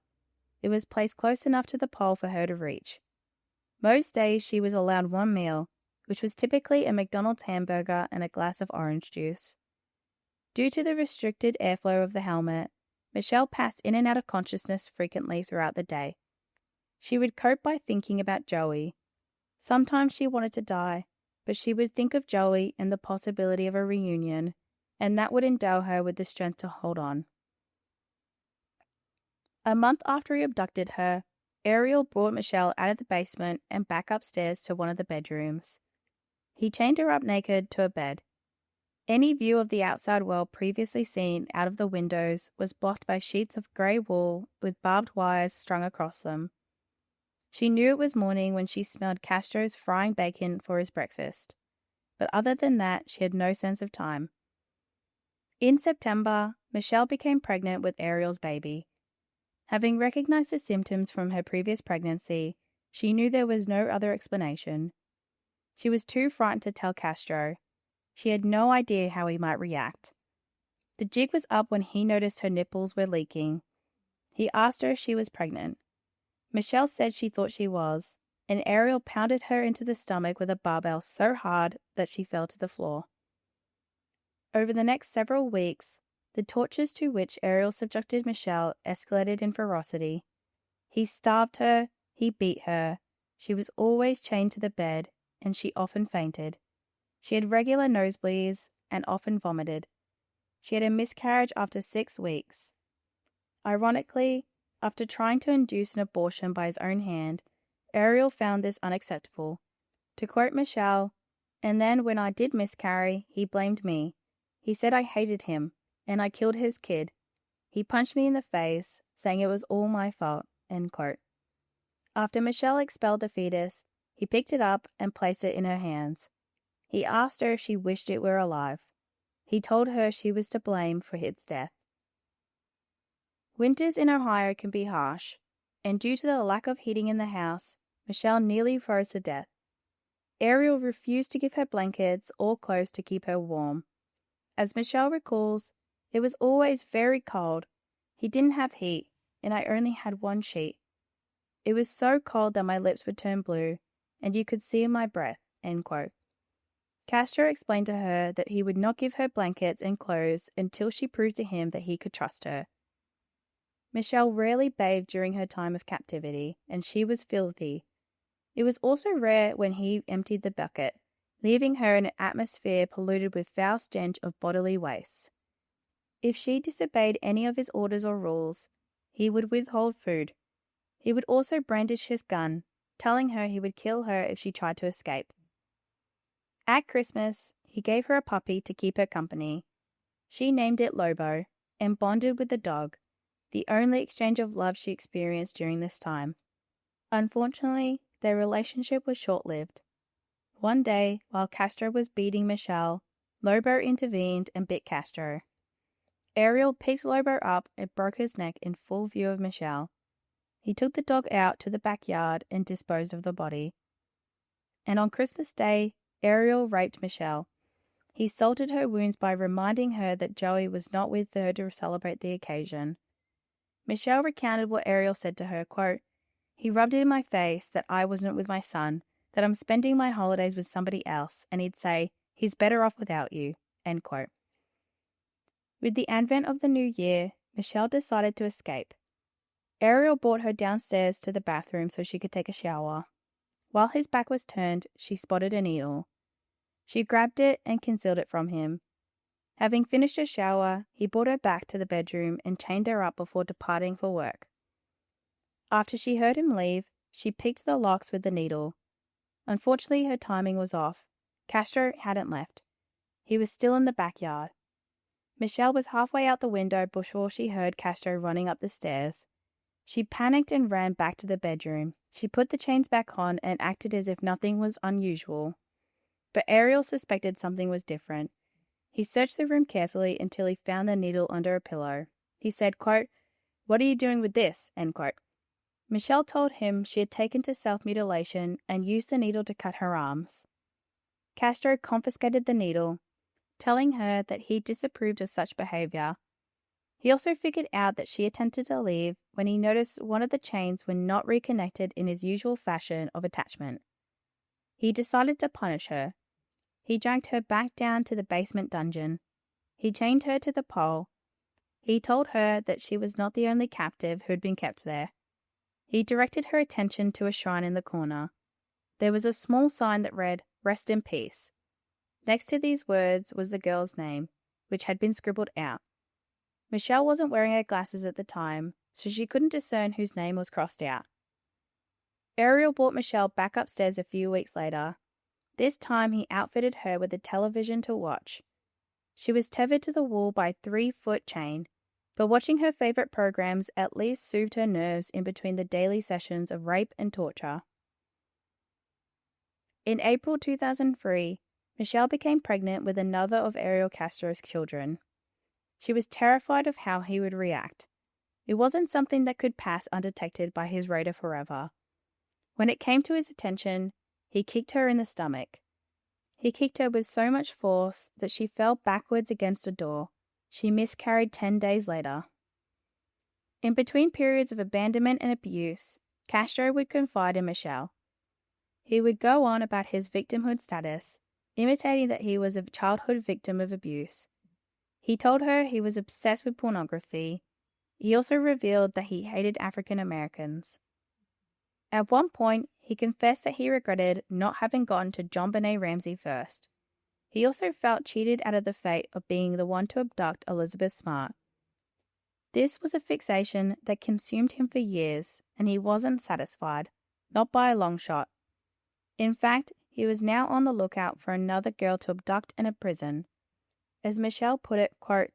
[SPEAKER 1] It was placed close enough to the pole for her to reach. Most days she was allowed 1 meal, which was typically a McDonald's hamburger and a glass of orange juice. Due to the restricted airflow of the helmet, Michelle passed in and out of consciousness frequently throughout the day. She would cope by thinking about Joey. Sometimes she wanted to die, but she would think of Joey and the possibility of a reunion, and that would endow her with the strength to hold on. A month after he abducted her, Ariel brought Michelle out of the basement and back upstairs to one of the bedrooms. He chained her up naked to a bed. Any view of the outside world previously seen out of the windows was blocked by sheets of grey wool with barbed wires strung across them. She knew it was morning when she smelled Castro's frying bacon for his breakfast, but other than that, she had no sense of time. In September, Michelle became pregnant with Ariel's baby. Having recognized the symptoms from her previous pregnancy, she knew there was no other explanation. She was too frightened to tell Castro. She had no idea how he might react. The jig was up when he noticed her nipples were leaking. He asked her if she was pregnant. Michelle said she thought she was, and Ariel pounded her into the stomach with a barbell so hard that she fell to the floor. Over the next several weeks, the tortures to which Ariel subjected Michelle escalated in ferocity. He starved her, he beat her, she was always chained to the bed, and she often fainted. She had regular nosebleeds and often vomited. She had a miscarriage after 6 weeks. Ironically, after trying to induce an abortion by his own hand, Ariel found this unacceptable. To quote Michelle, "And then when I did miscarry, he blamed me. He said I hated him, and I killed his kid. He punched me in the face, saying it was all my fault," end quote. After Michelle expelled the fetus, he picked it up and placed it in her hands. He asked her if she wished it were alive. He told her she was to blame for its death. Winters in Ohio can be harsh, and due to the lack of heating in the house, Michelle nearly froze to death. Ariel refused to give her blankets or clothes to keep her warm. As Michelle recalls, "It was always very cold. He didn't have heat, and I only had 1 sheet. It was so cold that my lips would turn blue, and you could see my breath," end quote. Castro explained to her that he would not give her blankets and clothes until she proved to him that he could trust her. Michelle rarely bathed during her time of captivity, and she was filthy. It was also rare when he emptied the bucket, leaving her in an atmosphere polluted with foul stench of bodily waste. If she disobeyed any of his orders or rules, he would withhold food. He would also brandish his gun, telling her he would kill her if she tried to escape. At Christmas, he gave her a puppy to keep her company. She named it Lobo and bonded with the dog, the only exchange of love she experienced during this time. Unfortunately, their relationship was short-lived. One day, while Castro was beating Michelle, Lobo intervened and bit Castro. Ariel picked Lobo up and broke his neck in full view of Michelle. He took the dog out to the backyard and disposed of the body. And on Christmas Day, Ariel raped Michelle. He salted her wounds by reminding her that Joey was not with her to celebrate the occasion. Michelle recounted what Ariel said to her, quote, "He rubbed it in my face that I wasn't with my son, that I'm spending my holidays with somebody else, and he'd say, he's better off without you, end quote. With the advent of the new year, Michelle decided to escape. Ariel brought her downstairs to the bathroom so she could take a shower. While his back was turned, she spotted a needle. She grabbed it and concealed it from him. Having finished her shower, he brought her back to the bedroom and chained her up before departing for work. After she heard him leave, she picked the locks with the needle. Unfortunately, her timing was off. Castro hadn't left. He was still in the backyard. Michelle was halfway out the window before she heard Castro running up the stairs. She panicked and ran back to the bedroom. She put the chains back on and acted as if nothing was unusual. But Ariel suspected something was different. He searched the room carefully until he found the needle under a pillow. He said, quote, "What are you doing with this?" end quote. Michelle told him she had taken to self-mutilation and used the needle to cut her arms. Castro confiscated the needle, telling her that he disapproved of such behavior. He also figured out that she attempted to leave when he noticed one of the chains were not reconnected in his usual fashion of attachment. He decided to punish her. He dragged her back down to the basement dungeon. He chained her to the pole. He told her that she was not the only captive who had been kept there. He directed her attention to a shrine in the corner. There was a small sign that read, "Rest in peace." Next to these words was the girl's name, which had been scribbled out. Michelle wasn't wearing her glasses at the time, so she couldn't discern whose name was crossed out. Ariel brought Michelle back upstairs a few weeks later. This time he outfitted her with a television to watch. She was tethered to the wall by a 3-foot chain, but watching her favorite programs at least soothed her nerves in between the daily sessions of rape and torture. In April 2003, Michelle became pregnant with another of Ariel Castro's children. She was terrified of how he would react. It wasn't something that could pass undetected by his raider forever. When it came to his attention, he kicked her in the stomach. He kicked her with so much force that she fell backwards against a door. She miscarried 10 days later. In between periods of abandonment and abuse, Castro would confide in Michelle. He would go on about his victimhood status, imitating that he was a childhood victim of abuse. He told her he was obsessed with pornography. He also revealed that he hated African Americans. At one point, he confessed that he regretted not having gotten to JonBenet Ramsey first. He also felt cheated out of the fate of being the one to abduct Elizabeth Smart. This was a fixation that consumed him for years, and he wasn't satisfied, not by a long shot. In fact, he was now on the lookout for another girl to abduct and imprison. As Michelle put it, quote,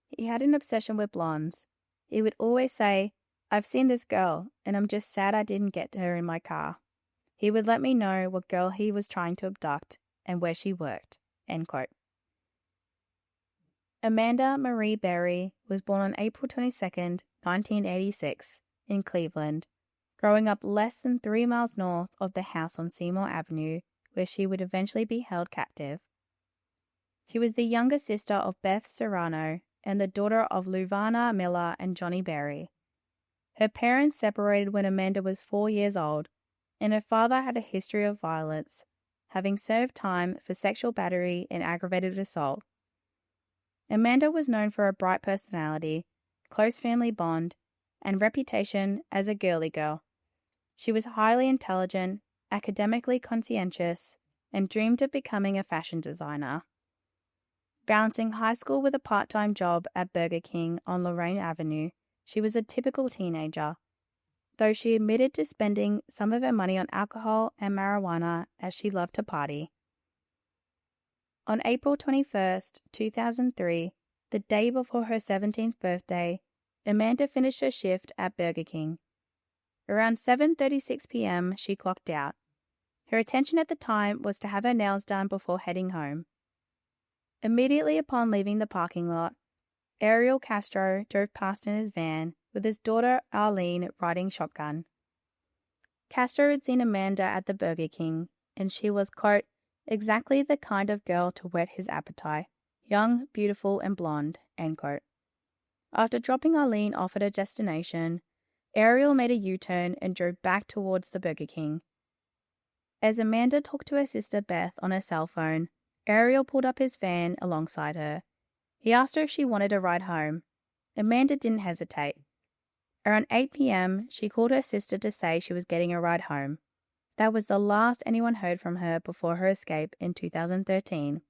[SPEAKER 1] "He had an obsession with blondes. He would always say, 'I've seen this girl, and I'm just sad I didn't get her in my car.' He would let me know what girl he was trying to abduct and where she worked." End quote. Amanda Marie Berry was born on April 22, 1986, in Cleveland, growing up less than 3 miles north of the house on Seymour Avenue, where she would eventually be held captive. She was the younger sister of Beth Serrano and the daughter of Luvana Miller and Johnny Berry. Her parents separated when Amanda was 4 years old, and her father had a history of violence, having served time for sexual battery and aggravated assault. Amanda was known for a bright personality, close family bond, and reputation as a girly girl. She was highly intelligent, academically conscientious, and dreamed of becoming a fashion designer. Balancing high school with a part-time job at Burger King on Lorraine Avenue, she was a typical teenager, though she admitted to spending some of her money on alcohol and marijuana as she loved to party. On April 21, 2003, the day before her 17th birthday, Amanda finished her shift at Burger King. Around 7:36 p.m., she clocked out. Her intention at the time was to have her nails done before heading home. Immediately upon leaving the parking lot, Ariel Castro drove past in his van with his daughter Arlene riding shotgun. Castro had seen Amanda at the Burger King, and she was, quote, "exactly the kind of girl to whet his appetite, young, beautiful, and blonde," end quote. After dropping Arlene off at her destination, Ariel made a U-turn and drove back towards the Burger King. As Amanda talked to her sister Beth on her cell phone, Ariel pulled up his van alongside her. He asked her if she wanted a ride home. Amanda didn't hesitate. Around 8 p.m., she called her sister to say she was getting a ride home. That was the last anyone heard from her before her escape in 2013.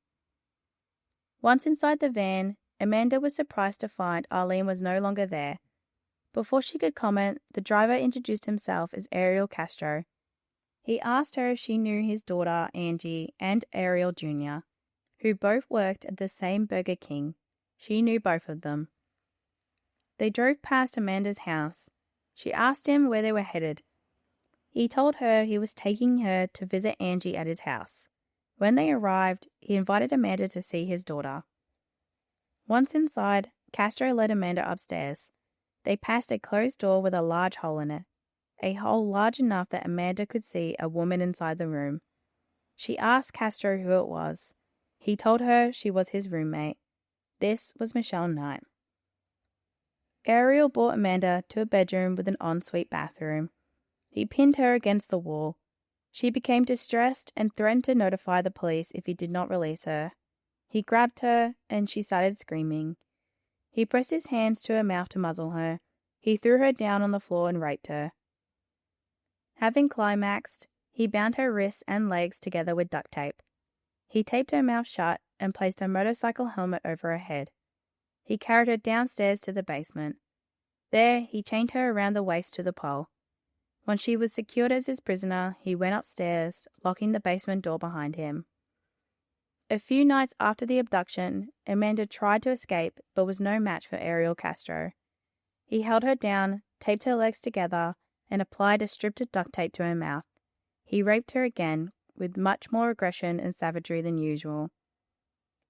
[SPEAKER 1] Once inside the van, Amanda was surprised to find Arlene was no longer there. Before she could comment, the driver introduced himself as Ariel Castro. He asked her if she knew his daughter Angie and Ariel Jr., who both worked at the same Burger King. She knew both of them. They drove past Amanda's house. She asked him where they were headed. He told her he was taking her to visit Angie at his house. When they arrived, he invited Amanda to see his daughter. Once inside, Castro led Amanda upstairs. They passed a closed door with a large hole in it, a hole large enough that Amanda could see a woman inside the room. She asked Castro who it was. He told her she was his roommate. This was Michelle Knight. Ariel brought Amanda to a bedroom with an ensuite bathroom. He pinned her against the wall. She became distressed and threatened to notify the police if he did not release her. He grabbed her, and she started screaming. He pressed his hands to her mouth to muzzle her. He threw her down on the floor and raped her. Having climaxed, he bound her wrists and legs together with duct tape. He taped her mouth shut and placed a motorcycle helmet over her head. He carried her downstairs to the basement. There, he chained her around the waist to the pole. When she was secured as his prisoner, he went upstairs, locking the basement door behind him. A few nights after the abduction, Amanda tried to escape but was no match for Ariel Castro. He held her down, taped her legs together, and applied a strip of duct tape to her mouth. He raped her again, with much more aggression and savagery than usual.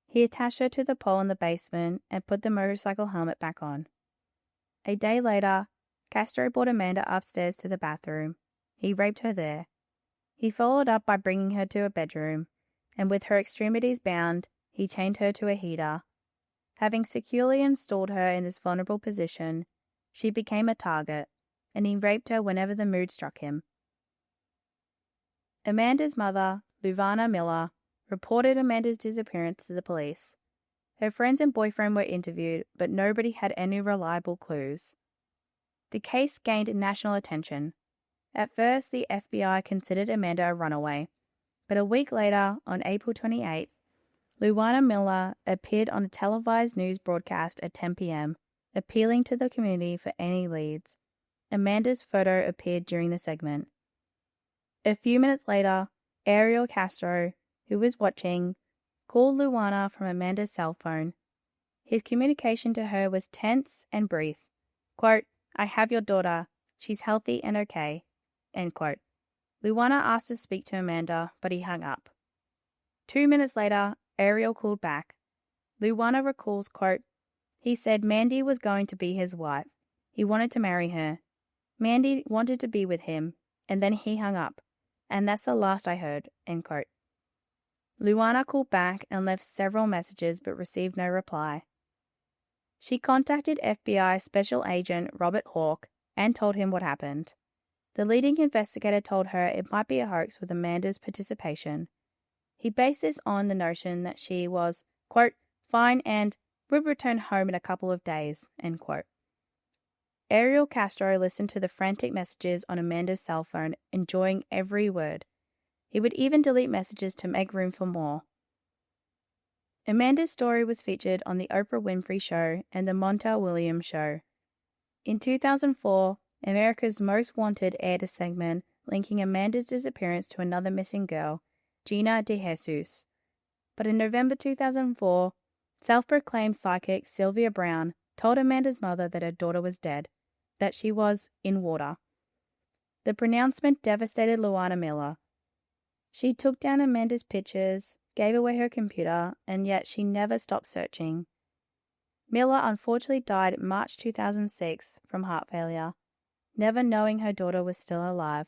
[SPEAKER 1] He attached her to the pole in the basement and put the motorcycle helmet back on. A day later, Castro brought Amanda upstairs to the bathroom. He raped her there. He followed up by bringing her to a bedroom, and with her extremities bound, he chained her to a heater. Having securely installed her in this vulnerable position, she became a target, and he raped her whenever the mood struck him. Amanda's mother, Luvana Miller, reported Amanda's disappearance to the police. Her friends and boyfriend were interviewed, but nobody had any reliable clues. The case gained national attention. At first, the FBI considered Amanda a runaway, but a week later, on April 28th, Luvana Miller appeared on a televised news broadcast at 10 p.m., appealing to the community for any leads. Amanda's photo appeared during the segment. A few minutes later, Ariel Castro, who was watching, called Luvana from Amanda's cell phone. His communication to her was tense and brief. Quote, "I have your daughter. She's healthy and okay." End quote. Luvana asked to speak to Amanda, but he hung up. 2 minutes later, Ariel called back. Luvana recalls, quote, "He said Mandy was going to be his wife. He wanted to marry her. Mandy wanted to be with him, and then he hung up. And that's the last I heard." End quote. Luvana called back and left several messages but received no reply. She contacted FBI Special Agent Robert Hawke and told him what happened. The leading investigator told her it might be a hoax with Amanda's participation. He based this on the notion that she was, quote, "fine and would return home in a couple of days," end quote. Ariel Castro listened to the frantic messages on Amanda's cell phone, enjoying every word. He would even delete messages to make room for more. Amanda's story was featured on The Oprah Winfrey Show and The Montel Williams Show. In 2004, America's Most Wanted aired a segment linking Amanda's disappearance to another missing girl, Gina DeJesus. But in November 2004, self-proclaimed psychic Sylvia Brown told Amanda's mother that her daughter was dead, that she was in water. The pronouncement devastated Luvana Miller. She took down Amanda's pictures, gave away her computer, and yet she never stopped searching. Miller unfortunately died in March 2006 from heart failure, never knowing her daughter was still alive.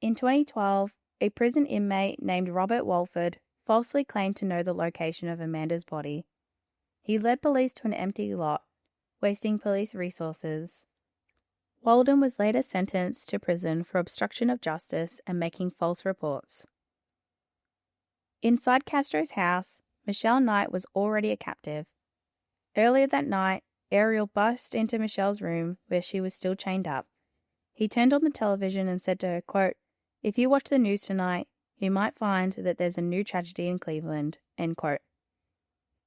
[SPEAKER 1] In 2012, a prison inmate named Robert Walford falsely claimed to know the location of Amanda's body. He led police to an empty lot, wasting police resources. Walden was later sentenced to prison for obstruction of justice and making false reports. Inside Castro's house, Michelle Knight was already a captive. Earlier that night, Ariel burst into Michelle's room where she was still chained up. He turned on the television and said to her, quote, "If you watch the news tonight, you might find that there's a new tragedy in Cleveland," end quote.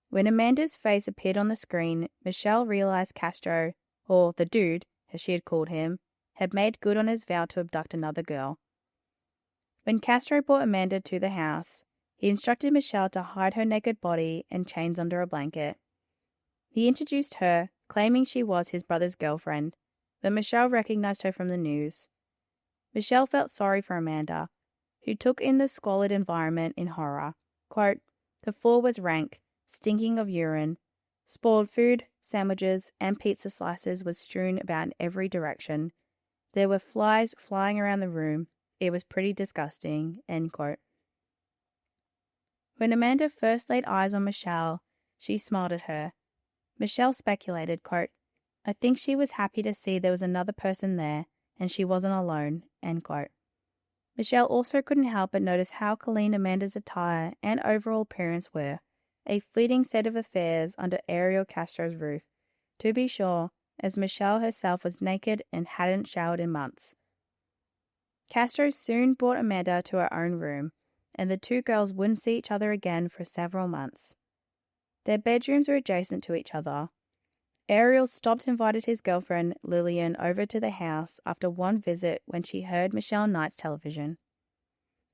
[SPEAKER 1] When Amanda's face appeared on the screen, Michelle realized Castro, or the dude, as she had called him, had made good on his vow to abduct another girl. When Castro brought Amanda to the house, he instructed Michelle to hide her naked body and chains under a blanket. He introduced her, claiming she was his brother's girlfriend, but Michelle recognized her from the news. Michelle felt sorry for Amanda, who took in the squalid environment in horror. Quote, "The floor was rank, stinking of urine. Spoiled food, sandwiches, and pizza slices was strewn about in every direction. There were flies flying around the room. It was pretty disgusting," end quote. When Amanda first laid eyes on Michelle, she smiled at her. Michelle speculated, quote, "I think she was happy to see there was another person there and she wasn't alone," end quote. Michelle also couldn't help but notice how clean Amanda's attire and overall appearance were, a fleeting state of affairs under Ariel Castro's roof, to be sure, as Michelle herself was naked and hadn't showered in months. Castro soon brought Amanda to her own room, and the two girls wouldn't see each other again for several months. Their bedrooms were adjacent to each other. Ariel stopped and invited his girlfriend, Lillian, over to the house after one visit when she heard Michelle Knight's television.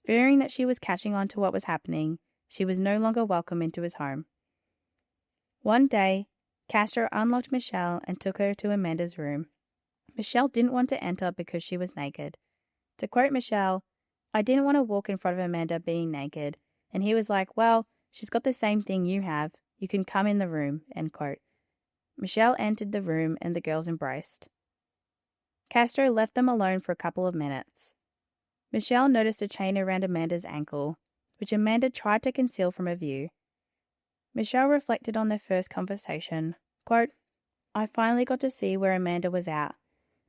[SPEAKER 1] Fearing that she was catching on to what was happening, she was no longer welcome into his home. One day, Castro unlocked Michelle and took her to Amanda's room. Michelle didn't want to enter because she was naked. To quote Michelle, "I didn't want to walk in front of Amanda being naked," and he was like, "Well, she's got the same thing you have. You can come in the room," end quote. Michelle entered the room and the girls embraced. Castro left them alone for a couple of minutes. Michelle noticed a chain around Amanda's ankle, which Amanda tried to conceal from her view. Michelle reflected on their first conversation. Quote, "I finally got to see where Amanda was at.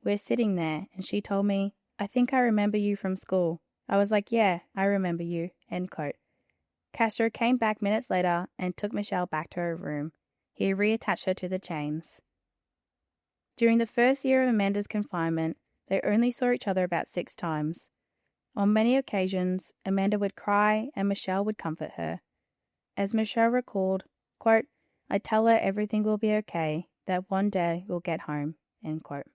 [SPEAKER 1] We're sitting there, and she told me, 'I think I remember you from school.' I was like, 'Yeah, I remember you,'" end quote. Castro came back minutes later and took Michelle back to her room. He reattached her to the chains. During the first year of Amanda's confinement, they only saw each other about 6 times. On many occasions, Amanda would cry and Michelle would comfort her. As Michelle recalled, quote, "I tell her everything will be okay, that one day we'll get home," end quote.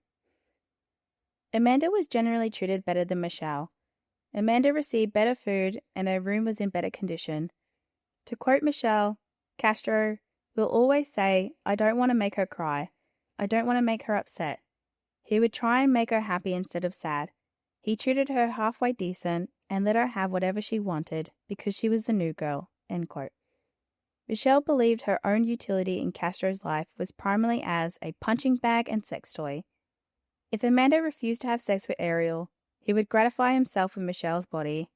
[SPEAKER 1] Amanda was generally treated better than Michelle. Amanda received better food and her room was in better condition. To quote Michelle, Castro will always say, "I don't want to make her cry. I don't want to make her upset." He would try and make her happy instead of sad. He treated her halfway decent and let her have whatever she wanted because she was the new girl, end quote. Michelle believed her own utility in Castro's life was primarily as a punching bag and sex toy. If Amanda refused to have sex with Ariel, he would gratify himself with Michelle's body.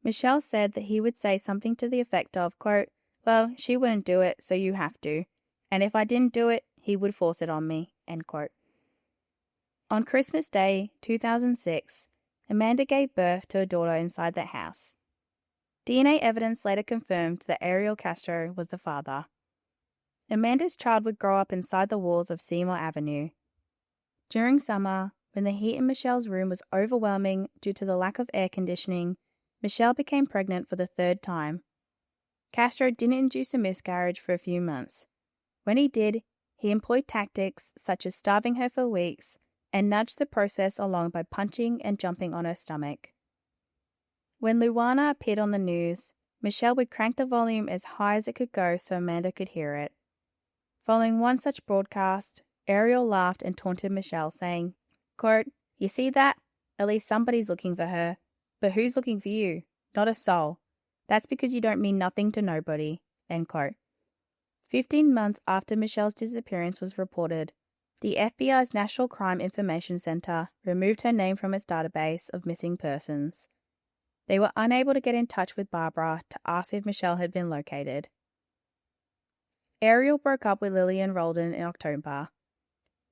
[SPEAKER 1] Michelle said that he would say something to the effect of, quote, "Well, she wouldn't do it, so you have to. And if I didn't do it, he would force it on me," end quote. On Christmas Day, 2006, Amanda gave birth to a daughter inside that house. DNA evidence later confirmed that Ariel Castro was the father. Amanda's child would grow up inside the walls of Seymour Avenue. During summer, when the heat in Michelle's room was overwhelming due to the lack of air conditioning, Michelle became pregnant for the 3rd time. Castro didn't induce a miscarriage for a few months. When he did, he employed tactics such as starving her for weeks and nudged the process along by punching and jumping on her stomach. When Luana appeared on the news, Michelle would crank the volume as high as it could go so Amanda could hear it. Following one such broadcast, Ariel laughed and taunted Michelle, saying, quote, "You see that? At least somebody's looking for her. But who's looking for you? Not a soul. That's because you don't mean nothing to nobody," end quote. 15 months after Michelle's disappearance was reported, the FBI's National Crime Information Center removed her name from its database of missing persons. They were unable to get in touch with Barbara to ask if Michelle had been located. Ariel broke up with Lillian Roldan in October.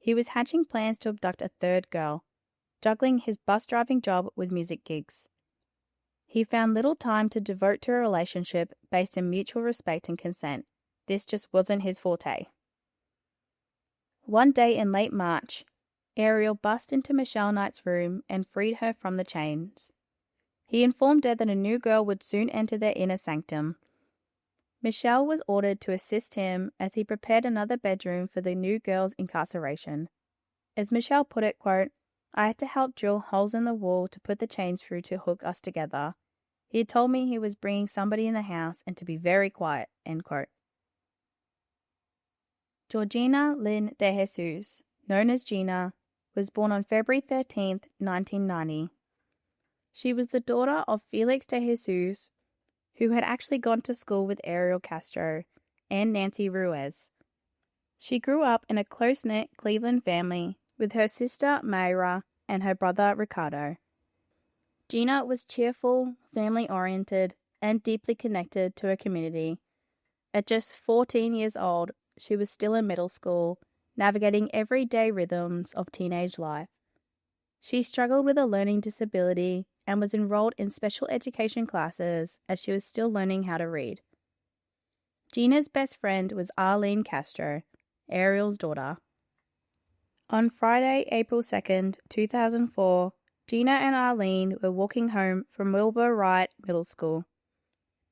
[SPEAKER 1] He was hatching plans to abduct a third girl, juggling his bus driving job with music gigs. He found little time to devote to a relationship based in mutual respect and consent. This just wasn't his forte. One day in late March, Ariel bust into Michelle Knight's room and freed her from the chains. He informed her that a new girl would soon enter their inner sanctum. Michelle was ordered to assist him as he prepared another bedroom for the new girl's incarceration. As Michelle put it, quote, "I had to help drill holes in the wall to put the chains through to hook us together. He had told me he was bringing somebody in the house and to be very quiet," end quote. Georgina Lynn DeJesus, known as Gina, was born on February 13, 1990. She was the daughter of Felix DeJesus, who had actually gone to school with Ariel Castro and Nancy Ruiz. She grew up in a close-knit Cleveland family with her sister Mayra and her brother Ricardo. Gina was cheerful, family-oriented, and deeply connected to her community. At just 14 years old, she was still in middle school, navigating everyday rhythms of teenage life. She struggled with a learning disability and was enrolled in special education classes as she was still learning how to read. Gina's best friend was Ariel Castro, Ariel's daughter. On Friday, April 2nd, 2004, Gina and Arlene were walking home from Wilbur Wright Middle School.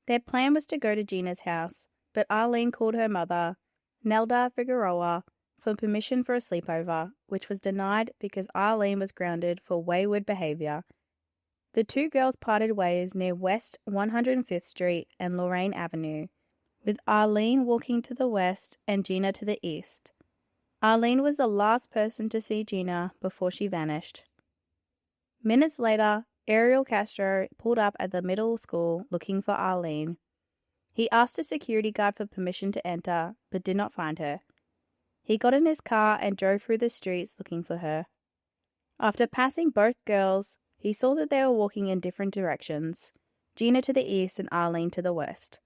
[SPEAKER 1] Their plan was to go to Gina's house, but Arlene called her mother, Nelda Figueroa, for permission for a sleepover, which was denied because Arlene was grounded for wayward behavior. The two girls parted ways near West 105th Street and Lorraine Avenue, with Arlene walking to the west and Gina to the east. Arlene was the last person to see Gina before she vanished. Minutes later, Ariel Castro pulled up at the middle school looking for Arlene. He asked a security guard for permission to enter, but did not find her. He got in his car and drove through the streets looking for her. After passing both girls, he saw that they were walking in different directions, Gina to the east and Arlene to the west.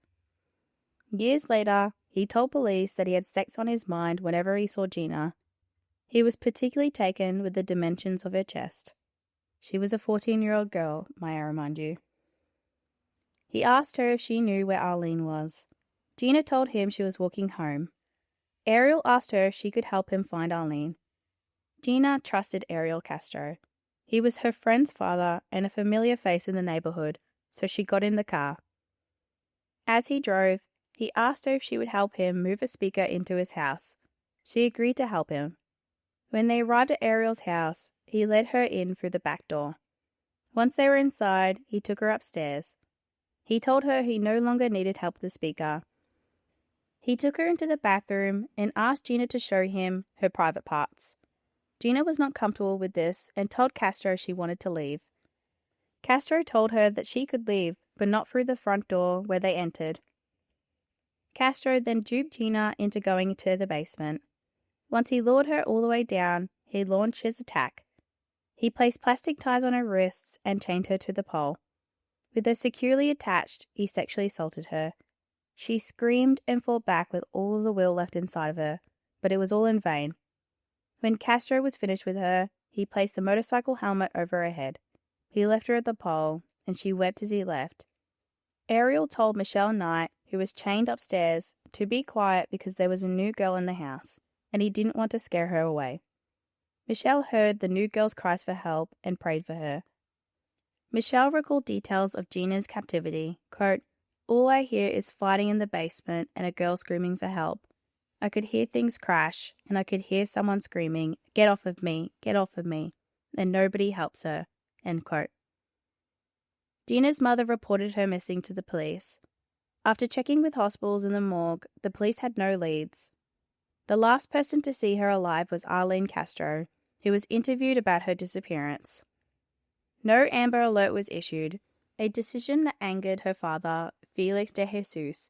[SPEAKER 1] Years later, he told police that he had sex on his mind whenever he saw Gina. He was particularly taken with the dimensions of her chest. She was a 14-year-old girl, may I remind you. He asked her if she knew where Arlene was. Gina told him she was walking home. Ariel asked her if she could help him find Arlene. Gina trusted Ariel Castro. He was her friend's father and a familiar face in the neighbourhood, so she got in the car. As he drove, he asked her if she would help him move a speaker into his house. She agreed to help him. When they arrived at Ariel's house, he led her in through the back door. Once they were inside, he took her upstairs. He told her he no longer needed help with the speaker. He took her into the bathroom and asked Gina to show him her private parts. Gina was not comfortable with this and told Castro she wanted to leave. Castro told her that she could leave, but not through the front door where they entered. Castro then duped Gina into going to the basement. Once he lured her all the way down, he launched his attack. He placed plastic ties on her wrists and chained her to the pole. With her securely attached, he sexually assaulted her. She screamed and fought back with all of the will left inside of her, but it was all in vain. When Castro was finished with her, he placed the motorcycle helmet over her head. He left her at the pole, and she wept as he left. Ariel told Michelle Knight, who was chained upstairs, to be quiet because there was a new girl in the house, and he didn't want to scare her away. Michelle heard the new girl's cries for help and prayed for her. Michelle recalled details of Gina's captivity. Quote, "All I hear is fighting in the basement and a girl screaming for help. I could hear things crash, and I could hear someone screaming, 'Get off of me, get off of me,' and nobody helps her." End quote. Gina's mother reported her missing to the police. After checking with hospitals and the morgue, the police had no leads. The last person to see her alive was Ariel Castro, who was interviewed about her disappearance. No Amber Alert was issued, a decision that angered her father, Felix DeJesus,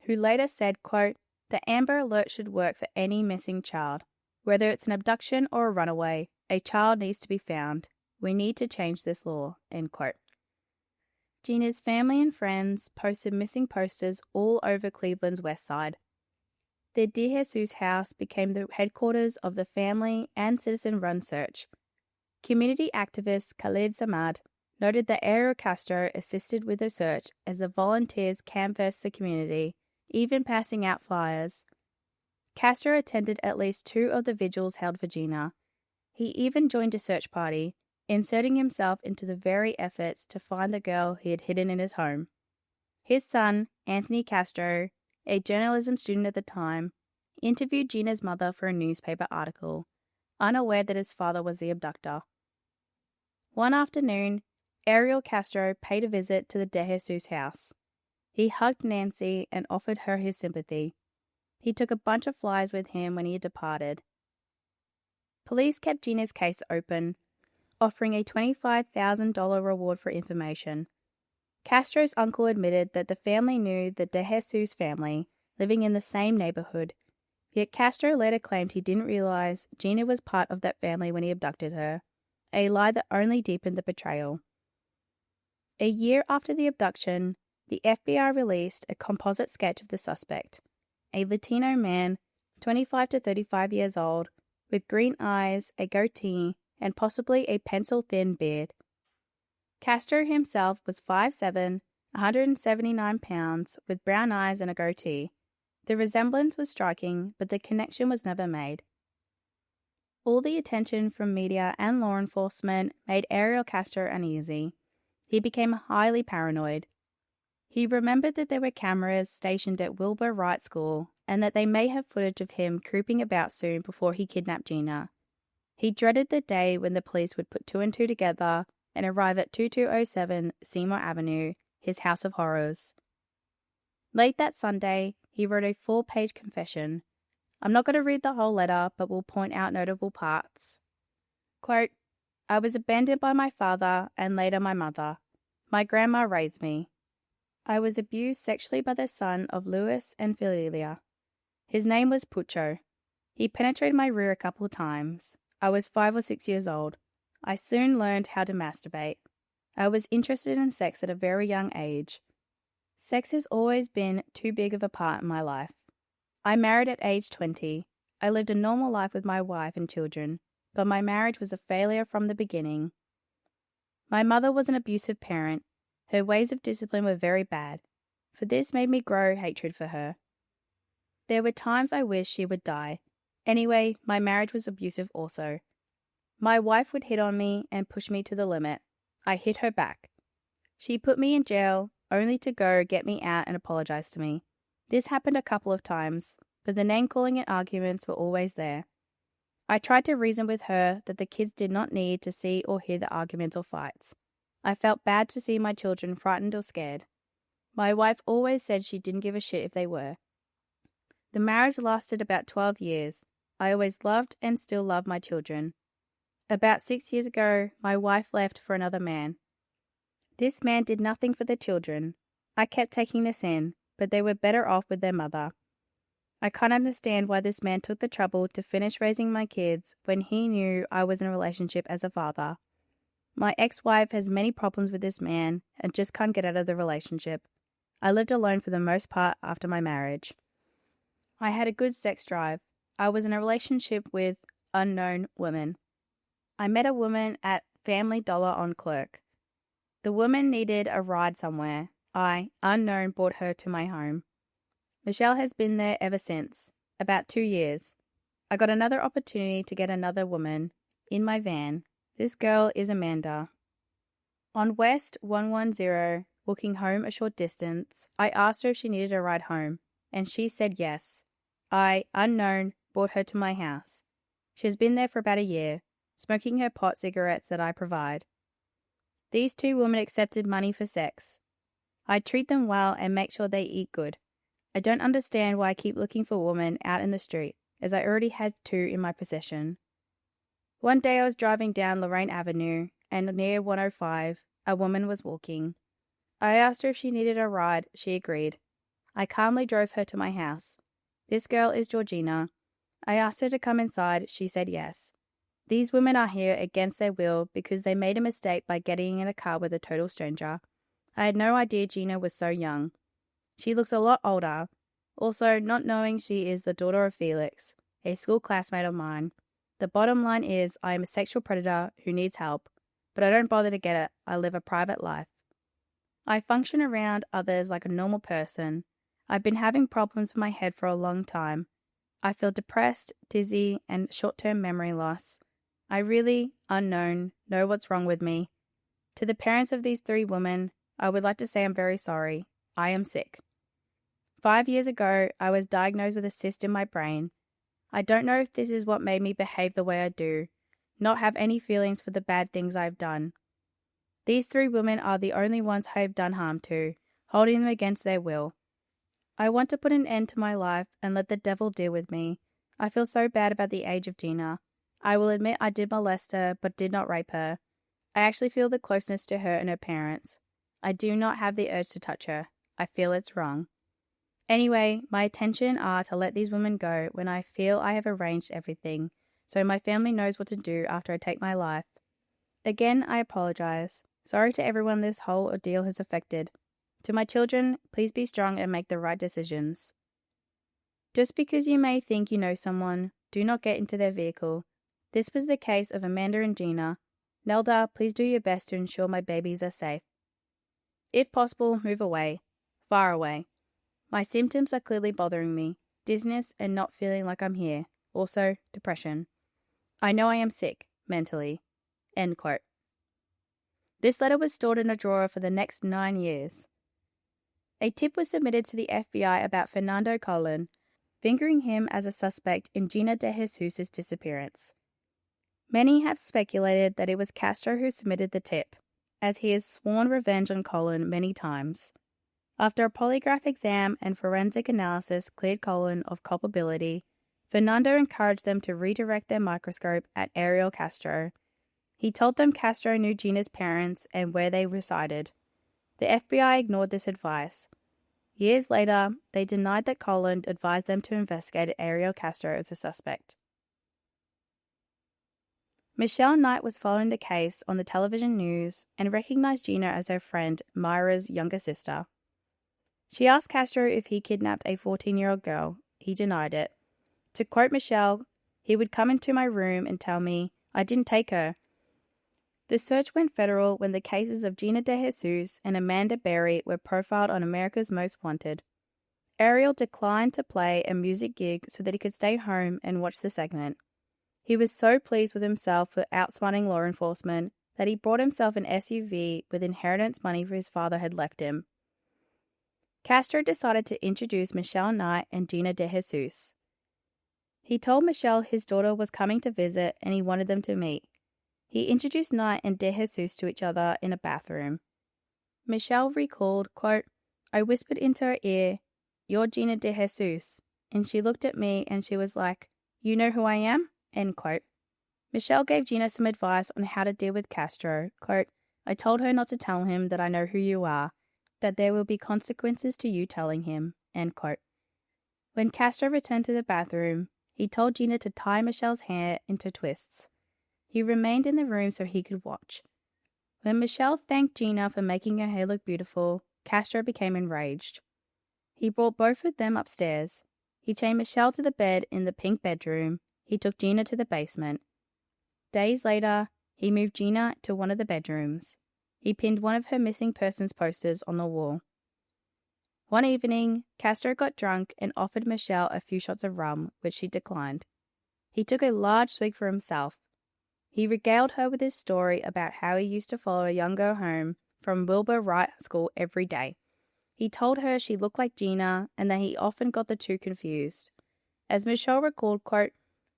[SPEAKER 1] who later said, quote, "The Amber Alert should work for any missing child. Whether it's an abduction or a runaway, a child needs to be found. We need to change this law." End quote. Gina's family and friends posted missing posters all over Cleveland's west side. The DeJesus house became the headquarters of the family and citizen-run search. Community activist Khalid Samad noted that Ariel Castro assisted with the search as the volunteers canvassed the community, even passing out flyers. Castro attended at least 2 of the vigils held for Gina. He even joined a search party, inserting himself into the very efforts to find the girl he had hidden in his home. His son, Anthony Castro, a journalism student at the time, interviewed Gina's mother for a newspaper article, unaware that his father was the abductor. One afternoon, Ariel Castro paid a visit to the DeJesus house. He hugged Nancy and offered her his sympathy. He took a bunch of flyers with him when he had departed. Police kept Gina's case open, offering a $25,000 reward for information. Castro's uncle admitted that the family knew the DeJesus family, living in the same neighbourhood, yet Castro later claimed he didn't realize Gina was part of that family when he abducted her, a lie that only deepened the betrayal. A year after the abduction, the FBI released a composite sketch of the suspect, a Latino man, 25 to 35 years old, with green eyes, a goatee, and possibly a pencil-thin beard. Castro himself was 5'7", 179 pounds, with brown eyes and a goatee. The resemblance was striking, but the connection was never made. All the attention from media and law enforcement made Ariel Castro uneasy. He became highly paranoid. He remembered that there were cameras stationed at Wilbur Wright School and that they may have footage of him creeping about soon before he kidnapped Gina. He dreaded the day when the police would put 2 and 2 together and arrive at 2207 Seymour Avenue, his house of horrors. Late that Sunday, he wrote a 4-page confession. I'm not going to read the whole letter, but will point out notable parts. Quote, I was abandoned by my father and later my mother. My grandma raised me. I was abused sexually by the son of Louis and Philelia. His name was Pucho. He penetrated my rear a couple of times. I was 5 or 6 years old. I soon learned how to masturbate. I was interested in sex at a very young age. Sex has always been too big of a part in my life. I married at age 20. I lived a normal life with my wife and children, but my marriage was a failure from the beginning. My mother was an abusive parent. Her ways of discipline were very bad. For this made me grow hatred for her. There were times I wished she would die. Anyway, my marriage was abusive also. My wife would hit on me and push me to the limit. I hit her back. She put me in jail, only to go get me out and apologize to me. This happened a couple of times, but the name-calling and arguments were always there. I tried to reason with her that the kids did not need to see or hear the arguments or fights. I felt bad to see my children frightened or scared. My wife always said she didn't give a shit if they were. The marriage lasted about 12 years. I always loved and still love my children. About 6 years ago, my wife left for another man. This man did nothing for the children. I kept taking this in, but they were better off with their mother. I can't understand why this man took the trouble to finish raising my kids when he knew I was in a relationship as a father. My ex-wife has many problems with this man and just can't get out of the relationship. I lived alone for the most part after my marriage. I had a good sex drive. I was in a relationship with unknown women. I met a woman at Family Dollar on Clerk. The woman needed a ride somewhere. I, unknown, brought her to my home. Michelle has been there ever since, about 2 years. I got another opportunity to get another woman in my van. This girl is Amanda. On West 110, walking home a short distance, I asked her if she needed a ride home, and she said yes. I, unknown, brought her to my house. She has been there for about a year, smoking her pot cigarettes that I provide. These 2 women accepted money for sex. I treat them well and make sure they eat good. I don't understand why I keep looking for women out in the street, as I already had 2 in my possession. One day I was driving down Lorraine Avenue, and near 105, a woman was walking. I asked her if she needed a ride. She agreed. I calmly drove her to my house. This girl is Georgina. I asked her to come inside. She said yes. These women are here against their will because they made a mistake by getting in a car with a total stranger. I had no idea Gina was so young. She looks a lot older. Also, not knowing she is the daughter of Felix, a school classmate of mine. The bottom line is I am a sexual predator who needs help, but I don't bother to get it. I live a private life. I function around others like a normal person. I've been having problems with my head for a long time. I feel depressed, dizzy, and short-term memory loss. I really, unknown, know what's wrong with me. To the parents of these 3 women, I would like to say I'm very sorry. I am sick. 5 years ago, I was diagnosed with a cyst in my brain. I don't know if this is what made me behave the way I do, not have any feelings for the bad things I've done. These 3 women are the only ones I have done harm to, holding them against their will. I want to put an end to my life and let the devil deal with me. I feel so bad about the age of Gina. I will admit I did molest her, but did not rape her. I actually feel the closeness to her and her parents. I do not have the urge to touch her. I feel it's wrong. Anyway, my intention are to let these women go when I feel I have arranged everything, so my family knows what to do after I take my life. Again, I apologize. Sorry to everyone this whole ordeal has affected. To my children, please be strong and make the right decisions. Just because you may think you know someone, do not get into their vehicle. This was the case of Amanda and Gina. Nelda, please do your best to ensure my babies are safe. If possible, move away. Far away. My symptoms are clearly bothering me. Dizziness and not feeling like I'm here. Also, depression. I know I am sick, mentally. End quote. This letter was stored in a drawer for the next 9 years. A tip was submitted to the FBI about Fernando Colon, fingering him as a suspect in Gina DeJesus' disappearance. Many have speculated that it was Castro who submitted the tip, as he has sworn revenge on Colon many times. After a polygraph exam and forensic analysis cleared Colon of culpability, Fernando encouraged them to redirect their microscope at Ariel Castro. He told them Castro knew Gina's parents and where they resided. The FBI ignored this advice. Years later, they denied that Colon advised them to investigate Ariel Castro as a suspect. Michelle Knight was following the case on the television news and recognized Gina as her friend Myra's younger sister. She asked Castro if he kidnapped a 14-year-old girl. He denied it. To quote Michelle, he would come into my room and tell me, "I didn't take her." The search went federal when the cases of Gina DeJesus and Amanda Berry were profiled on America's Most Wanted. Ariel declined to play a music gig so that he could stay home and watch the segment. He was so pleased with himself for outsmarting law enforcement that he bought himself an SUV with inheritance money his father had left him. Castro decided to introduce Michelle Knight and Gina DeJesus. He told Michelle his daughter was coming to visit and he wanted them to meet. He introduced Knight and DeJesus to each other in a bathroom. Michelle recalled, quote, "I whispered into her ear, 'You're Gina DeJesus,' and she looked at me and she was like, 'You know who I am?' End quote. Michelle gave Gina some advice on how to deal with Castro. Quote, "I told her not to tell him that I know who you are, that there will be consequences to you telling him." End quote. When Castro returned to the bathroom, he told Gina to tie Michelle's hair into twists. He remained in the room so he could watch. When Michelle thanked Gina for making her hair look beautiful, Castro became enraged. He brought both of them upstairs. He chained Michelle to the bed in the pink bedroom. He took Gina to the basement. Days later, he moved Gina to one of the bedrooms. He pinned one of her missing persons posters on the wall. One evening, Castro got drunk and offered Michelle a few shots of rum, which she declined. He took a large swig for himself. He regaled her with his story about how he used to follow a young girl home from Wilbur Wright School every day. He told her she looked like Gina and that he often got the two confused. As Michelle recalled, quote,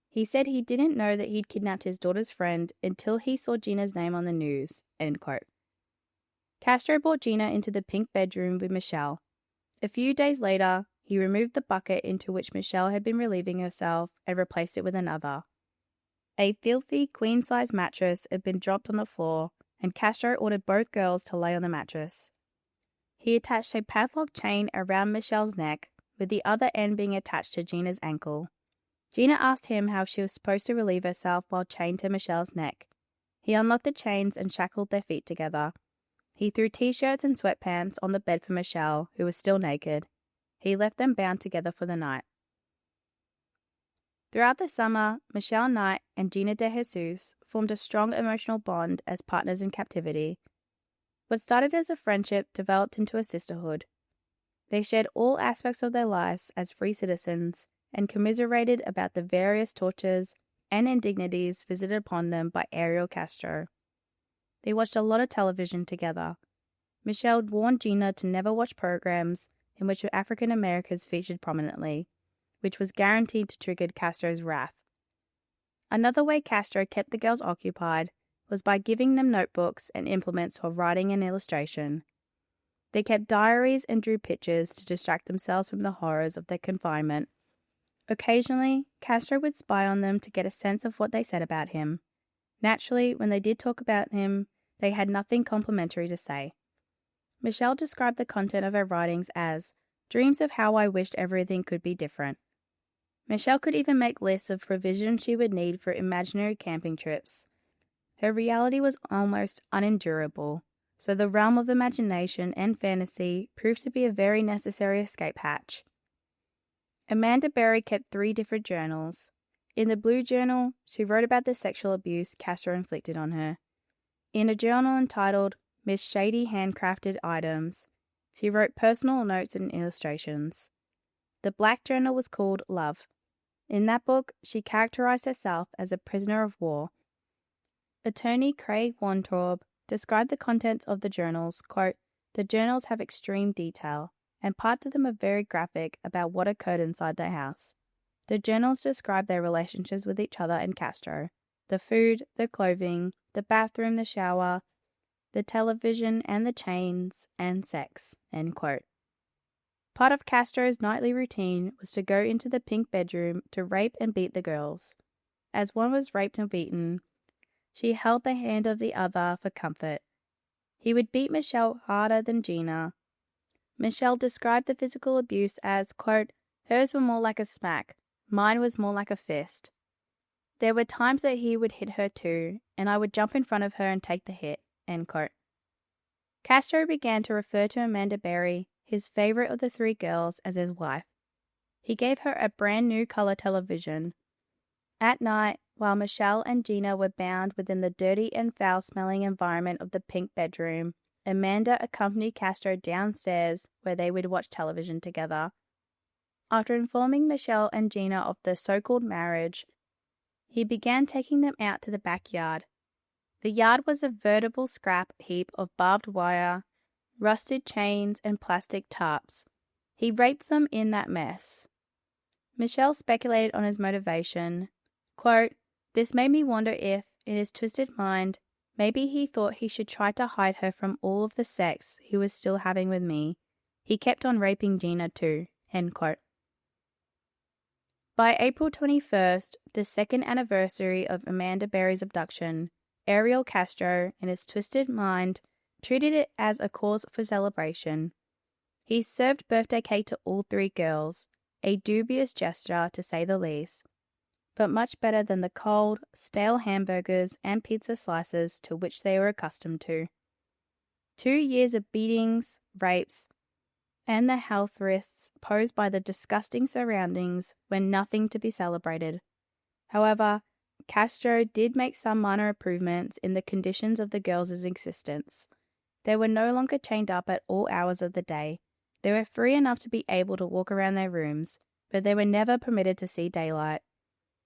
[SPEAKER 1] "He said he didn't know that he'd kidnapped his daughter's friend until he saw Gina's name on the news." End quote. Castro brought Gina into the pink bedroom with Michelle. A few days later, he removed the bucket into which Michelle had been relieving herself and replaced it with another. A filthy queen-size mattress had been dropped on the floor, and Castro ordered both girls to lay on the mattress. He attached a padlock chain around Michelle's neck, with the other end being attached to Gina's ankle. Gina asked him how she was supposed to relieve herself while chained to Michelle's neck. He unlocked the chains and shackled their feet together. He threw t-shirts and sweatpants on the bed for Michelle, who was still naked. he left them bound together for the night. Throughout the summer, Michelle Knight and Gina DeJesus formed a strong emotional bond as partners in captivity. What started as a friendship developed into a sisterhood. They shared all aspects of their lives as free citizens and commiserated about the various tortures and indignities visited upon them by Ariel Castro. They watched a lot of television together. Michelle warned Gina to never watch programs in which African Americans featured prominently, which was guaranteed to trigger Castro's wrath. Another way Castro kept the girls occupied was by giving them notebooks and implements for writing and illustration. They kept diaries and drew pictures to distract themselves from the horrors of their confinement. Occasionally, Castro would spy on them to get a sense of what they said about him. Naturally, when they did talk about him, they had nothing complimentary to say. Michelle described the content of her writings as dreams of how I wished everything could be different. Michelle could even make lists of provisions she would need for imaginary camping trips. Her reality was almost unendurable, so the realm of imagination and fantasy proved to be a very necessary escape hatch. Amanda Berry kept 3 different journals. In the Blue Journal, she wrote about the sexual abuse Castro inflicted on her. In a journal entitled Miss Shady Handcrafted Items, she wrote personal notes and illustrations. The Black Journal was called Love. In that book, she characterized herself as a prisoner of war. Attorney Craig Wontorb described the contents of the journals, quote, "The journals have extreme detail, and parts of them are very graphic about what occurred inside their house. The journals describe their relationships with each other and Castro, the food, the clothing, the bathroom, the shower, the television, and the chains, and sex," end quote. Part of Castro's nightly routine was to go into the pink bedroom to rape and beat the girls. As one was raped and beaten, she held the hand of the other for comfort. He would beat Michelle harder than Gina. Michelle described the physical abuse as, quote, "Hers were more like a smack, mine was more like a fist. There were times that he would hit her too, and I would jump in front of her and take the hit," end quote. Castro began to refer to Amanda Berry, his favorite of the 3 girls, as his wife. He gave her a brand new color television. At night, while Michelle and Gina were bound within the dirty and foul-smelling environment of the pink bedroom, Amanda accompanied Castro downstairs where they would watch television together. After informing Michelle and Gina of the so-called marriage, he began taking them out to the backyard. The yard was a veritable scrap heap of barbed wire, rusted chains, and plastic tarps. He raped them in that mess. Michelle speculated on his motivation. Quote, "This made me wonder if, in his twisted mind, maybe he thought he should try to hide her from all of the sex he was still having with me. He kept on raping Gina too," end quote. By April 21st, the 2nd anniversary of Amanda Berry's abduction, Ariel Castro, in his twisted mind, treated it as a cause for celebration. He served birthday cake to all 3 girls, a dubious gesture to say the least, but much better than the cold, stale hamburgers and pizza slices to which they were accustomed to. 2 years of beatings, rapes, and the health risks posed by the disgusting surroundings were nothing to be celebrated. However, Castro did make some minor improvements in the conditions of the girls' existence. They were no longer chained up at all hours of the day. They were free enough to be able to walk around their rooms, but they were never permitted to see daylight.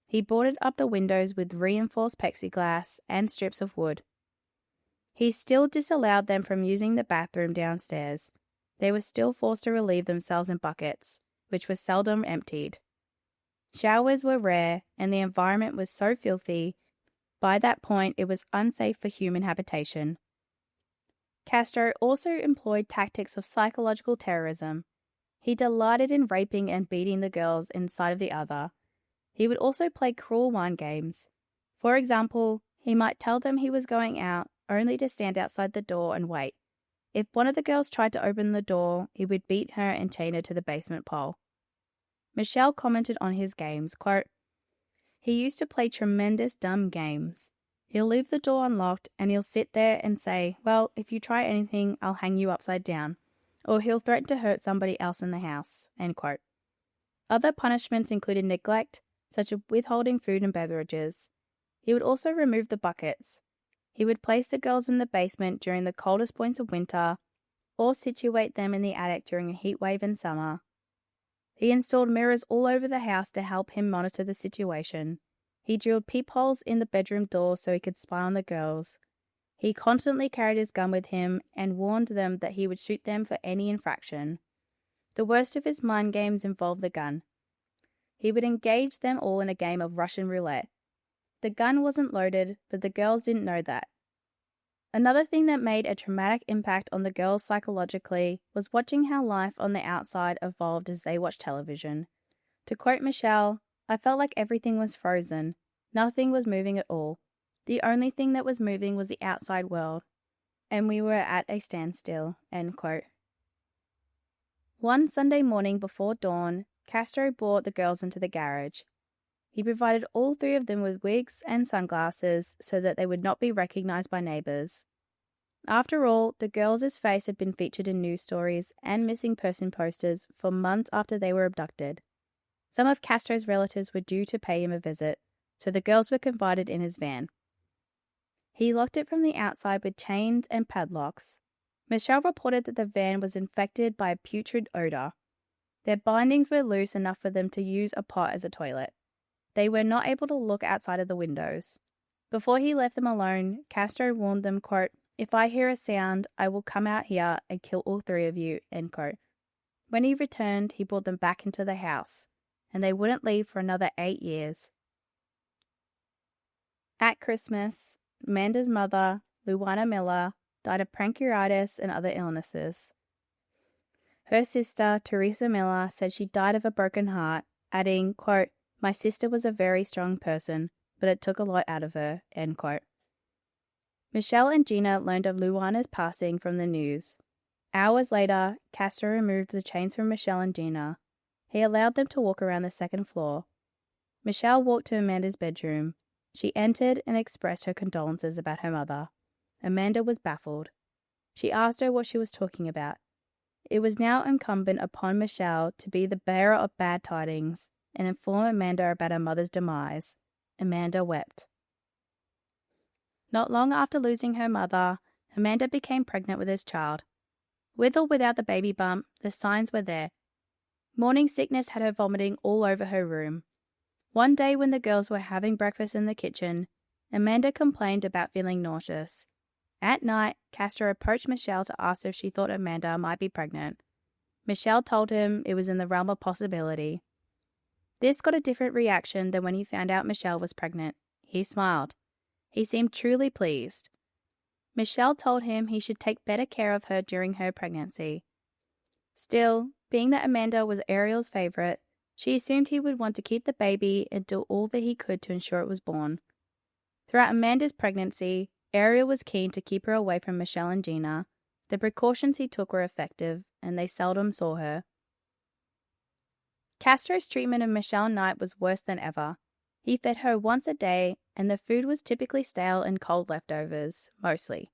[SPEAKER 1] He boarded up the windows with reinforced plexiglass and strips of wood. He still disallowed them from using the bathroom downstairs. They were still forced to relieve themselves in buckets, which were seldom emptied. Showers were rare, and the environment was so filthy, by that point it was unsafe for human habitation. Castro also employed tactics of psychological terrorism. He delighted in raping and beating the girls inside of the other. He would also play cruel mind games. For example, he might tell them he was going out, only to stand outside the door and wait. If one of the girls tried to open the door, he would beat her and chain her to the basement pole. Michelle commented on his games, quote, "He used to play tremendous dumb games. He'll leave the door unlocked and he'll sit there and say, 'Well, if you try anything, I'll hang you upside down.' or he'll threaten to hurt somebody else in the house, end quote. Other punishments included neglect, such as withholding food and beverages. He would also remove the buckets. He would place the girls in the basement during the coldest points of winter, or situate them in the attic during a heat wave in summer. He installed mirrors all over the house to help him monitor the situation. He drilled peepholes in the bedroom doors so he could spy on the girls. He constantly carried his gun with him and warned them that he would shoot them for any infraction. The worst of his mind games involved the gun. He would engage them all in a game of Russian roulette. The gun wasn't loaded, but the girls didn't know that. Another thing that made a traumatic impact on the girls psychologically was watching how life on the outside evolved as they watched television. To quote Michelle, "I felt like everything was frozen. Nothing was moving at all. The only thing that was moving was the outside world, and we were at a standstill," end quote. One Sunday morning before dawn, Castro brought the girls into the garage. He provided all three of them with wigs and sunglasses so that they would not be recognized by neighbors. After all, the girls' face had been featured in news stories and missing person posters for months after they were abducted. Some of Castro's relatives were due to pay him a visit, so the girls were confided in his van. He locked it from the outside with chains and padlocks. Michelle reported that the van was infected by a putrid odor. Their bindings were loose enough for them to use a pot as a toilet. They were not able to look outside of the windows. Before he left them alone, Castro warned them, quote, "If I hear a sound, I will come out here and kill all three of you," end quote. When he returned, he brought them back into the house, and they wouldn't leave for another 8 years. At Christmas, Amanda's mother, Luana Miller, died of pancreatitis and other illnesses. Her sister, Teresa Miller, said she died of a broken heart, adding, quote, "My sister was a very strong person, but it took a lot out of her," end quote. Michelle and Gina learned of Luana's passing from the news. Hours later, Castro removed the chains from Michelle and Gina. He allowed them to walk around the second floor. Michelle walked to Amanda's bedroom. She entered and expressed her condolences about her mother. Amanda was baffled. She asked her what she was talking about. It was now incumbent upon Michelle to be the bearer of bad tidings and inform Amanda about her mother's demise. Amanda wept. Not long after losing her mother, Amanda became pregnant with his child. With or without the baby bump, the signs were there. Morning sickness had her vomiting all over her room. One day when the girls were having breakfast in the kitchen, Amanda complained about feeling nauseous. At night, Castro approached Michelle to ask if she thought Amanda might be pregnant. Michelle told him it was in the realm of possibility. This got a different reaction than when he found out Michelle was pregnant. He smiled. He seemed truly pleased. Michelle told him he should take better care of her during her pregnancy. Still, being that Amanda was Ariel's favorite, she assumed he would want to keep the baby and do all that he could to ensure it was born. Throughout Amanda's pregnancy, Ariel was keen to keep her away from Michelle and Gina. The precautions he took were effective, and they seldom saw her. Castro's treatment of Michelle Knight was worse than ever. He fed her once a day, and the food was typically stale and cold leftovers, mostly.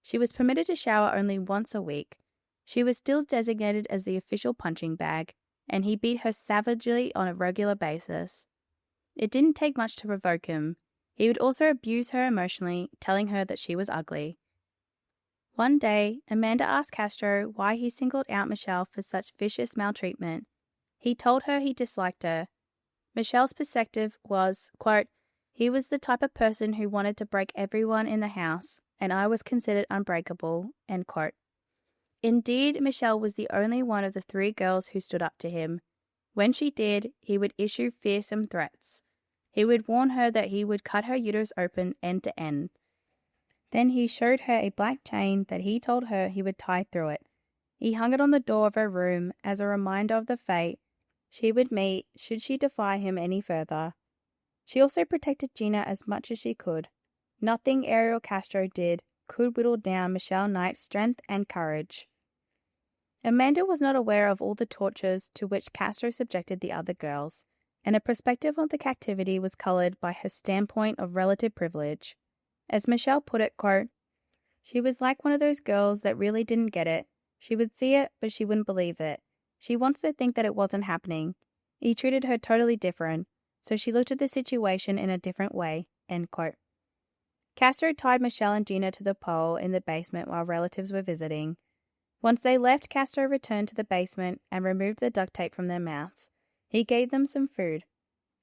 [SPEAKER 1] She was permitted to shower only once a week. She was still designated as the official punching bag, and he beat her savagely on a regular basis. It didn't take much to provoke him. He would also abuse her emotionally, telling her that she was ugly. One day, Amanda asked Castro why he singled out Michelle for such vicious maltreatment. He told her he disliked her. Michelle's perspective was, quote, "He was the type of person who wanted to break everyone in the house, and I was considered unbreakable," end quote. Indeed, Michelle was the only one of the three girls who stood up to him. When she did, he would issue fearsome threats. He would warn her that he would cut her uterus open end to end. Then he showed her a black chain that he told her he would tie through it. He hung it on the door of her room as a reminder of the fate she would meet should she defy him any further. She also protected Gina as much as she could. Nothing Ariel Castro did could whittle down Michelle Knight's strength and courage. Amanda was not aware of all the tortures to which Castro subjected the other girls, and her perspective on the captivity was coloured by her standpoint of relative privilege. As Michelle put it, quote, "She was like one of those girls that really didn't get it. She would see it, but she wouldn't believe it. She wants to think that it wasn't happening. He treated her totally different, so she looked at the situation in a different way." End quote. Castro tied Michelle and Gina to the pole in the basement while relatives were visiting. Once they left, Castro returned to the basement and removed the duct tape from their mouths. He gave them some food.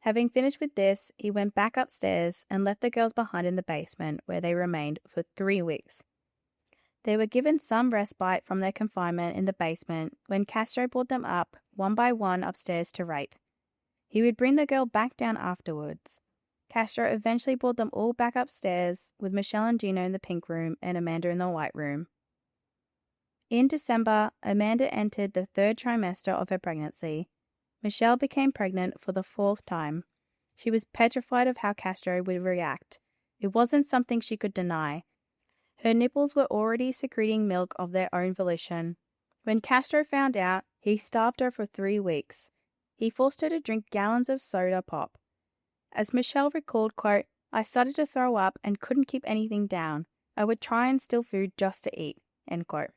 [SPEAKER 1] Having finished with this, he went back upstairs and left the girls behind in the basement, where they remained for 3 weeks. They were given some respite from their confinement in the basement when Castro brought them up, one by one, upstairs to rape. He would bring the girl back down afterwards. Castro eventually brought them all back upstairs, with Michelle and Gina in the pink room and Amanda in the white room. In December, Amanda entered the 3rd trimester of her pregnancy. Michelle became pregnant for the 4th time. She was petrified of how Castro would react. It wasn't something she could deny. Her nipples were already secreting milk of their own volition. When Castro found out, he starved her for 3 weeks. He forced her to drink gallons of soda pop. As Michelle recalled, quote, "I started to throw up and couldn't keep anything down. I would try and steal food just to eat." End quote.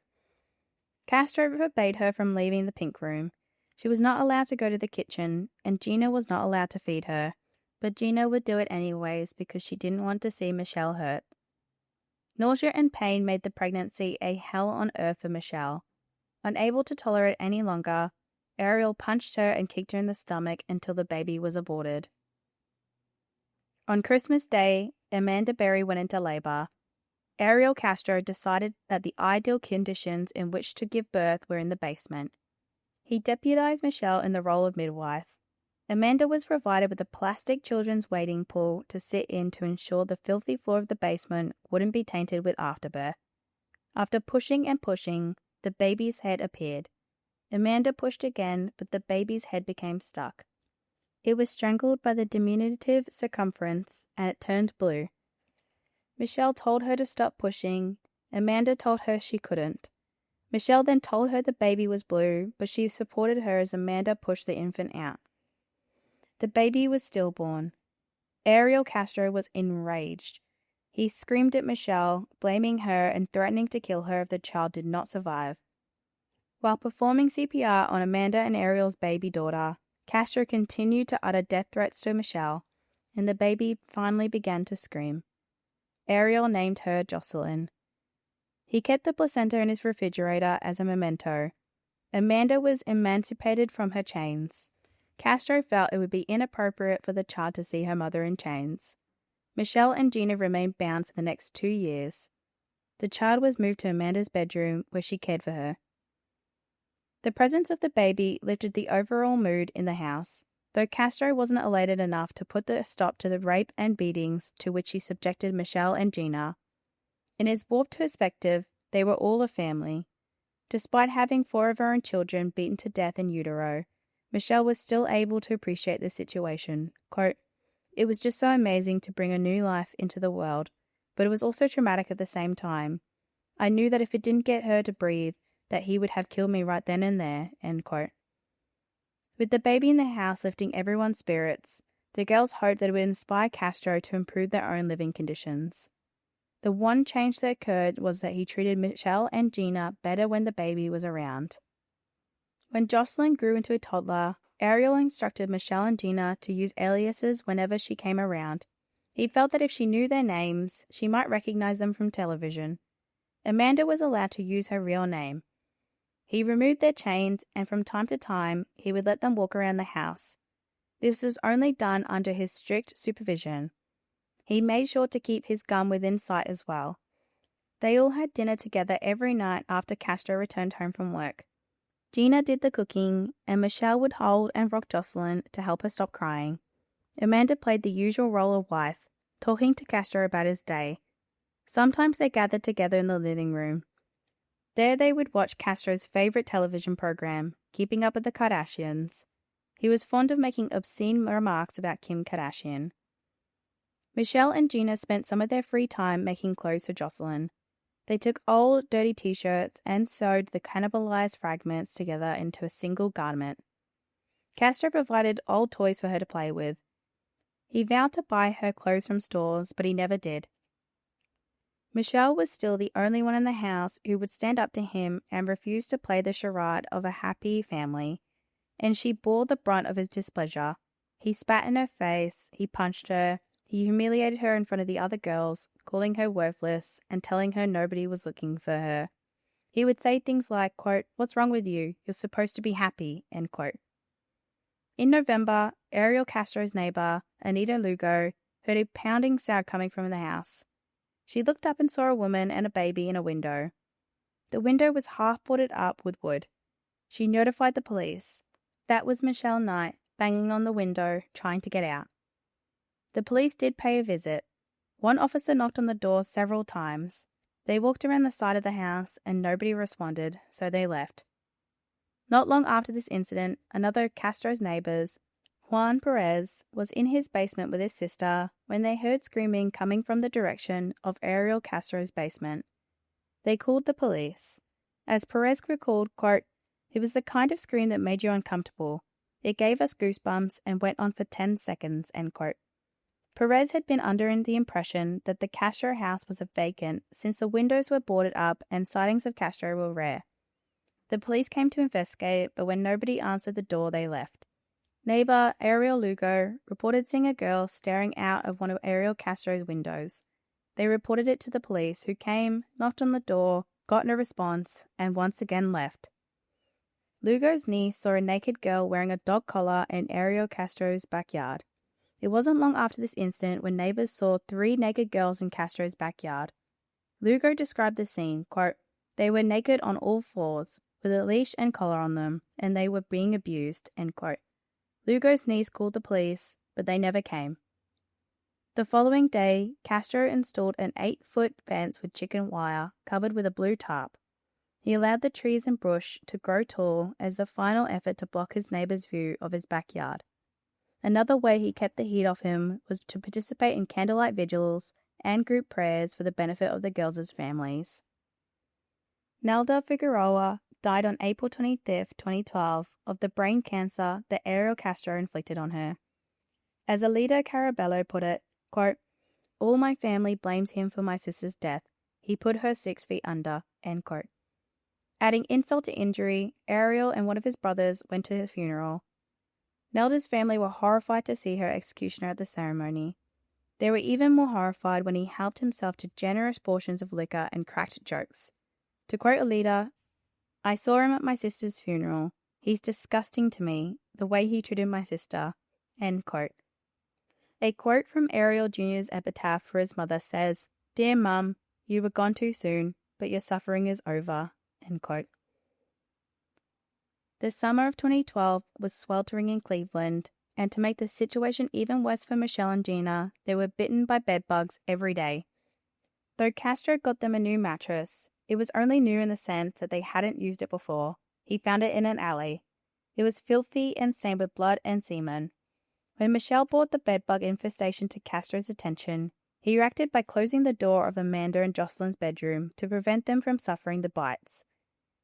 [SPEAKER 1] Castro forbade her from leaving the pink room. She was not allowed to go to the kitchen, and Gina was not allowed to feed her. But Gina would do it anyways because she didn't want to see Michelle hurt. Nausea and pain made the pregnancy a hell on earth for Michelle. Unable to tolerate any longer, Ariel punched her and kicked her in the stomach until the baby was aborted. On Christmas Day, Amanda Berry went into labor. Ariel Castro decided that the ideal conditions in which to give birth were in the basement. He deputized Michelle in the role of midwife. Amanda was provided with a plastic children's wading pool to sit in to ensure the filthy floor of the basement wouldn't be tainted with afterbirth. After pushing and pushing, the baby's head appeared. Amanda pushed again, but the baby's head became stuck. It was strangled by the diminutive circumference, and it turned blue. Michelle told her to stop pushing. Amanda told her she couldn't. Michelle then told her the baby was blue, but she supported her as Amanda pushed the infant out. The baby was stillborn. Ariel Castro was enraged. He screamed at Michelle, blaming her and threatening to kill her if the child did not survive. While performing CPR on Amanda and Ariel's baby daughter, Castro continued to utter death threats to Michelle, and the baby finally began to scream. Ariel named her Jocelyn. He kept the placenta in his refrigerator as a memento. Amanda was emancipated from her chains. Castro felt it would be inappropriate for the child to see her mother in chains. Michelle and Gina remained bound for the next 2 years. The child was moved to Amanda's bedroom, where she cared for her. The presence of the baby lifted the overall mood in the house, though Castro wasn't elated enough to put a stop to the rape and beatings to which he subjected Michelle and Gina. In his warped perspective, they were all a family. Despite having 4 of her own children beaten to death in utero, Michelle was still able to appreciate the situation. Quote, "It was just so amazing to bring a new life into the world, but it was also traumatic at the same time. I knew that if it didn't get her to breathe, that he would have killed me right then and there." End quote. With the baby in the house lifting everyone's spirits, the girls hoped that it would inspire Castro to improve their own living conditions. The one change that occurred was that he treated Michelle and Gina better when the baby was around. When Jocelyn grew into a toddler, Ariel instructed Michelle and Gina to use aliases whenever she came around. He felt that if she knew their names, she might recognize them from television. Amanda was allowed to use her real name. He removed their chains, and from time to time, he would let them walk around the house. This was only done under his strict supervision. He made sure to keep his gun within sight as well. They all had dinner together every night after Castro returned home from work. Gina did the cooking, and Michelle would hold and rock Jocelyn to help her stop crying. Amanda played the usual role of wife, talking to Castro about his day. Sometimes they gathered together in the living room. There they would watch Castro's favorite television program, Keeping Up with the Kardashians. He was fond of making obscene remarks about Kim Kardashian. Michelle and Gina spent some of their free time making clothes for Jocelyn. They took old, dirty t-shirts and sewed the cannibalized fragments together into a single garment. Castro provided old toys for her to play with. He vowed to buy her clothes from stores, but he never did. Michelle was still the only one in the house who would stand up to him and refuse to play the charade of a happy family, and she bore the brunt of his displeasure. He spat in her face, he punched her, he humiliated her in front of the other girls, calling her worthless and telling her nobody was looking for her. He would say things like, quote, "What's wrong with you? You're supposed to be happy," end quote. In November, Ariel Castro's neighbour, Anita Lugo, heard a pounding sound coming from the house. She looked up and saw a woman and a baby in a window. The window was half boarded up with wood. She notified the police. That was Michelle Knight banging on the window, trying to get out. The police did pay a visit. One officer knocked on the door several times. They walked around the side of the house and nobody responded, so they left. Not long after this incident, another of Castro's neighbours, Juan Perez, was in his basement with his sister when they heard screaming coming from the direction of Ariel Castro's basement. They called the police. As Perez recalled, quote, "It was the kind of scream that made you uncomfortable. It gave us goosebumps and went on for 10 seconds, end quote. Perez had been under the impression that the Castro house was vacant since the windows were boarded up and sightings of Castro were rare. The police came to investigate, but when nobody answered the door, they left. Neighbour Ariel Lugo reported seeing a girl staring out of one of Ariel Castro's windows. They reported it to the police, who came, knocked on the door, got no response, and once again left. Lugo's niece saw a naked girl wearing a dog collar in Ariel Castro's backyard. It wasn't long after this incident when neighbours saw 3 naked girls in Castro's backyard. Lugo described the scene, quote, "They were naked on all fours, with a leash and collar on them, and they were being abused," end quote. Lugo's niece called the police, but they never came. The following day, Castro installed an 8-foot fence with chicken wire covered with a blue tarp. He allowed the trees and brush to grow tall as the final effort to block his neighbour's view of his backyard. Another way he kept the heat off him was to participate in candlelight vigils and group prayers for the benefit of the girls' families. Nelda Figueroa died on April 25, 2012, of the brain cancer that Ariel Castro inflicted on her. As Alida Carabello put it, quote, "All my family blames him for my sister's death. He put her 6 feet under," end quote. Adding insult to injury, Ariel and one of his brothers went to the funeral. Nelda's family were horrified to see her executioner at the ceremony. They were even more horrified when he helped himself to generous portions of liquor and cracked jokes. To quote Alida, "I saw him at my sister's funeral. He's disgusting to me, the way he treated my sister," end quote. A quote from Ariel Jr.'s epitaph for his mother says, "Dear Mum, you were gone too soon, but your suffering is over," end quote. The summer of 2012 was sweltering in Cleveland, and to make the situation even worse for Michelle and Gina, they were bitten by bedbugs every day. Though Castro got them a new mattress, it was only new in the sense that they hadn't used it before. He found it in an alley. It was filthy and stained with blood and semen. When Michelle brought the bedbug infestation to Castro's attention, he reacted by closing the door of Amanda and Jocelyn's bedroom to prevent them from suffering the bites.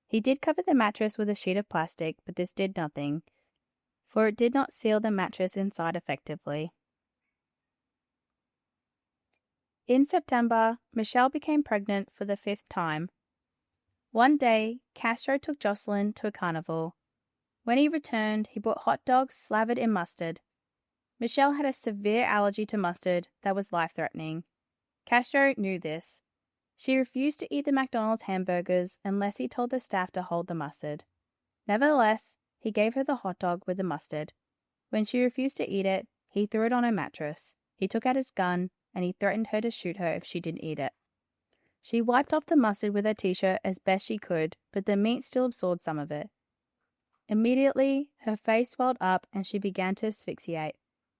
[SPEAKER 1] He did cover the mattress with a sheet of plastic, but this did nothing, for it did not seal the mattress inside effectively. In September, Michelle became pregnant for the 5th time. One day, Castro took Jocelyn to a carnival. When he returned, he brought hot dogs slathered in mustard. Michelle had a severe allergy to mustard that was life-threatening. Castro knew this. She refused to eat the McDonald's hamburgers unless he told the staff to hold the mustard. Nevertheless, he gave her the hot dog with the mustard. When she refused to eat it, he threw it on her mattress. He took out his gun, and he threatened her to shoot her if she didn't eat it. She wiped off the mustard with her t-shirt as best she could, but the meat still absorbed some of it. Immediately, her face swelled up and she began to asphyxiate.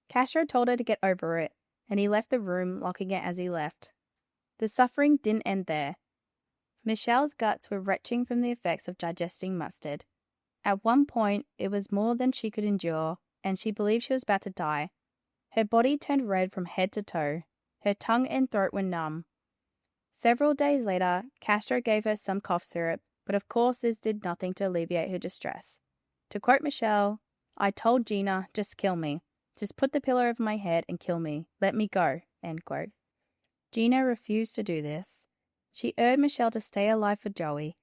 [SPEAKER 1] Castro told her to get over it, and he left the room, locking it as he left. The suffering didn't end there. Michelle's guts were retching from the effects of digesting mustard. At one point, it was more than she could endure, and she believed she was about to die. Her body turned red from head to toe. Her tongue and throat were numb. Several days later, Castro gave her some cough syrup, but of course this did nothing to alleviate her distress. To quote Michelle, "I told Gina, just kill me. Just put the pillow over my head and kill me. Let me go," end quote. Gina refused to do this. She urged Michelle to stay alive for Joey.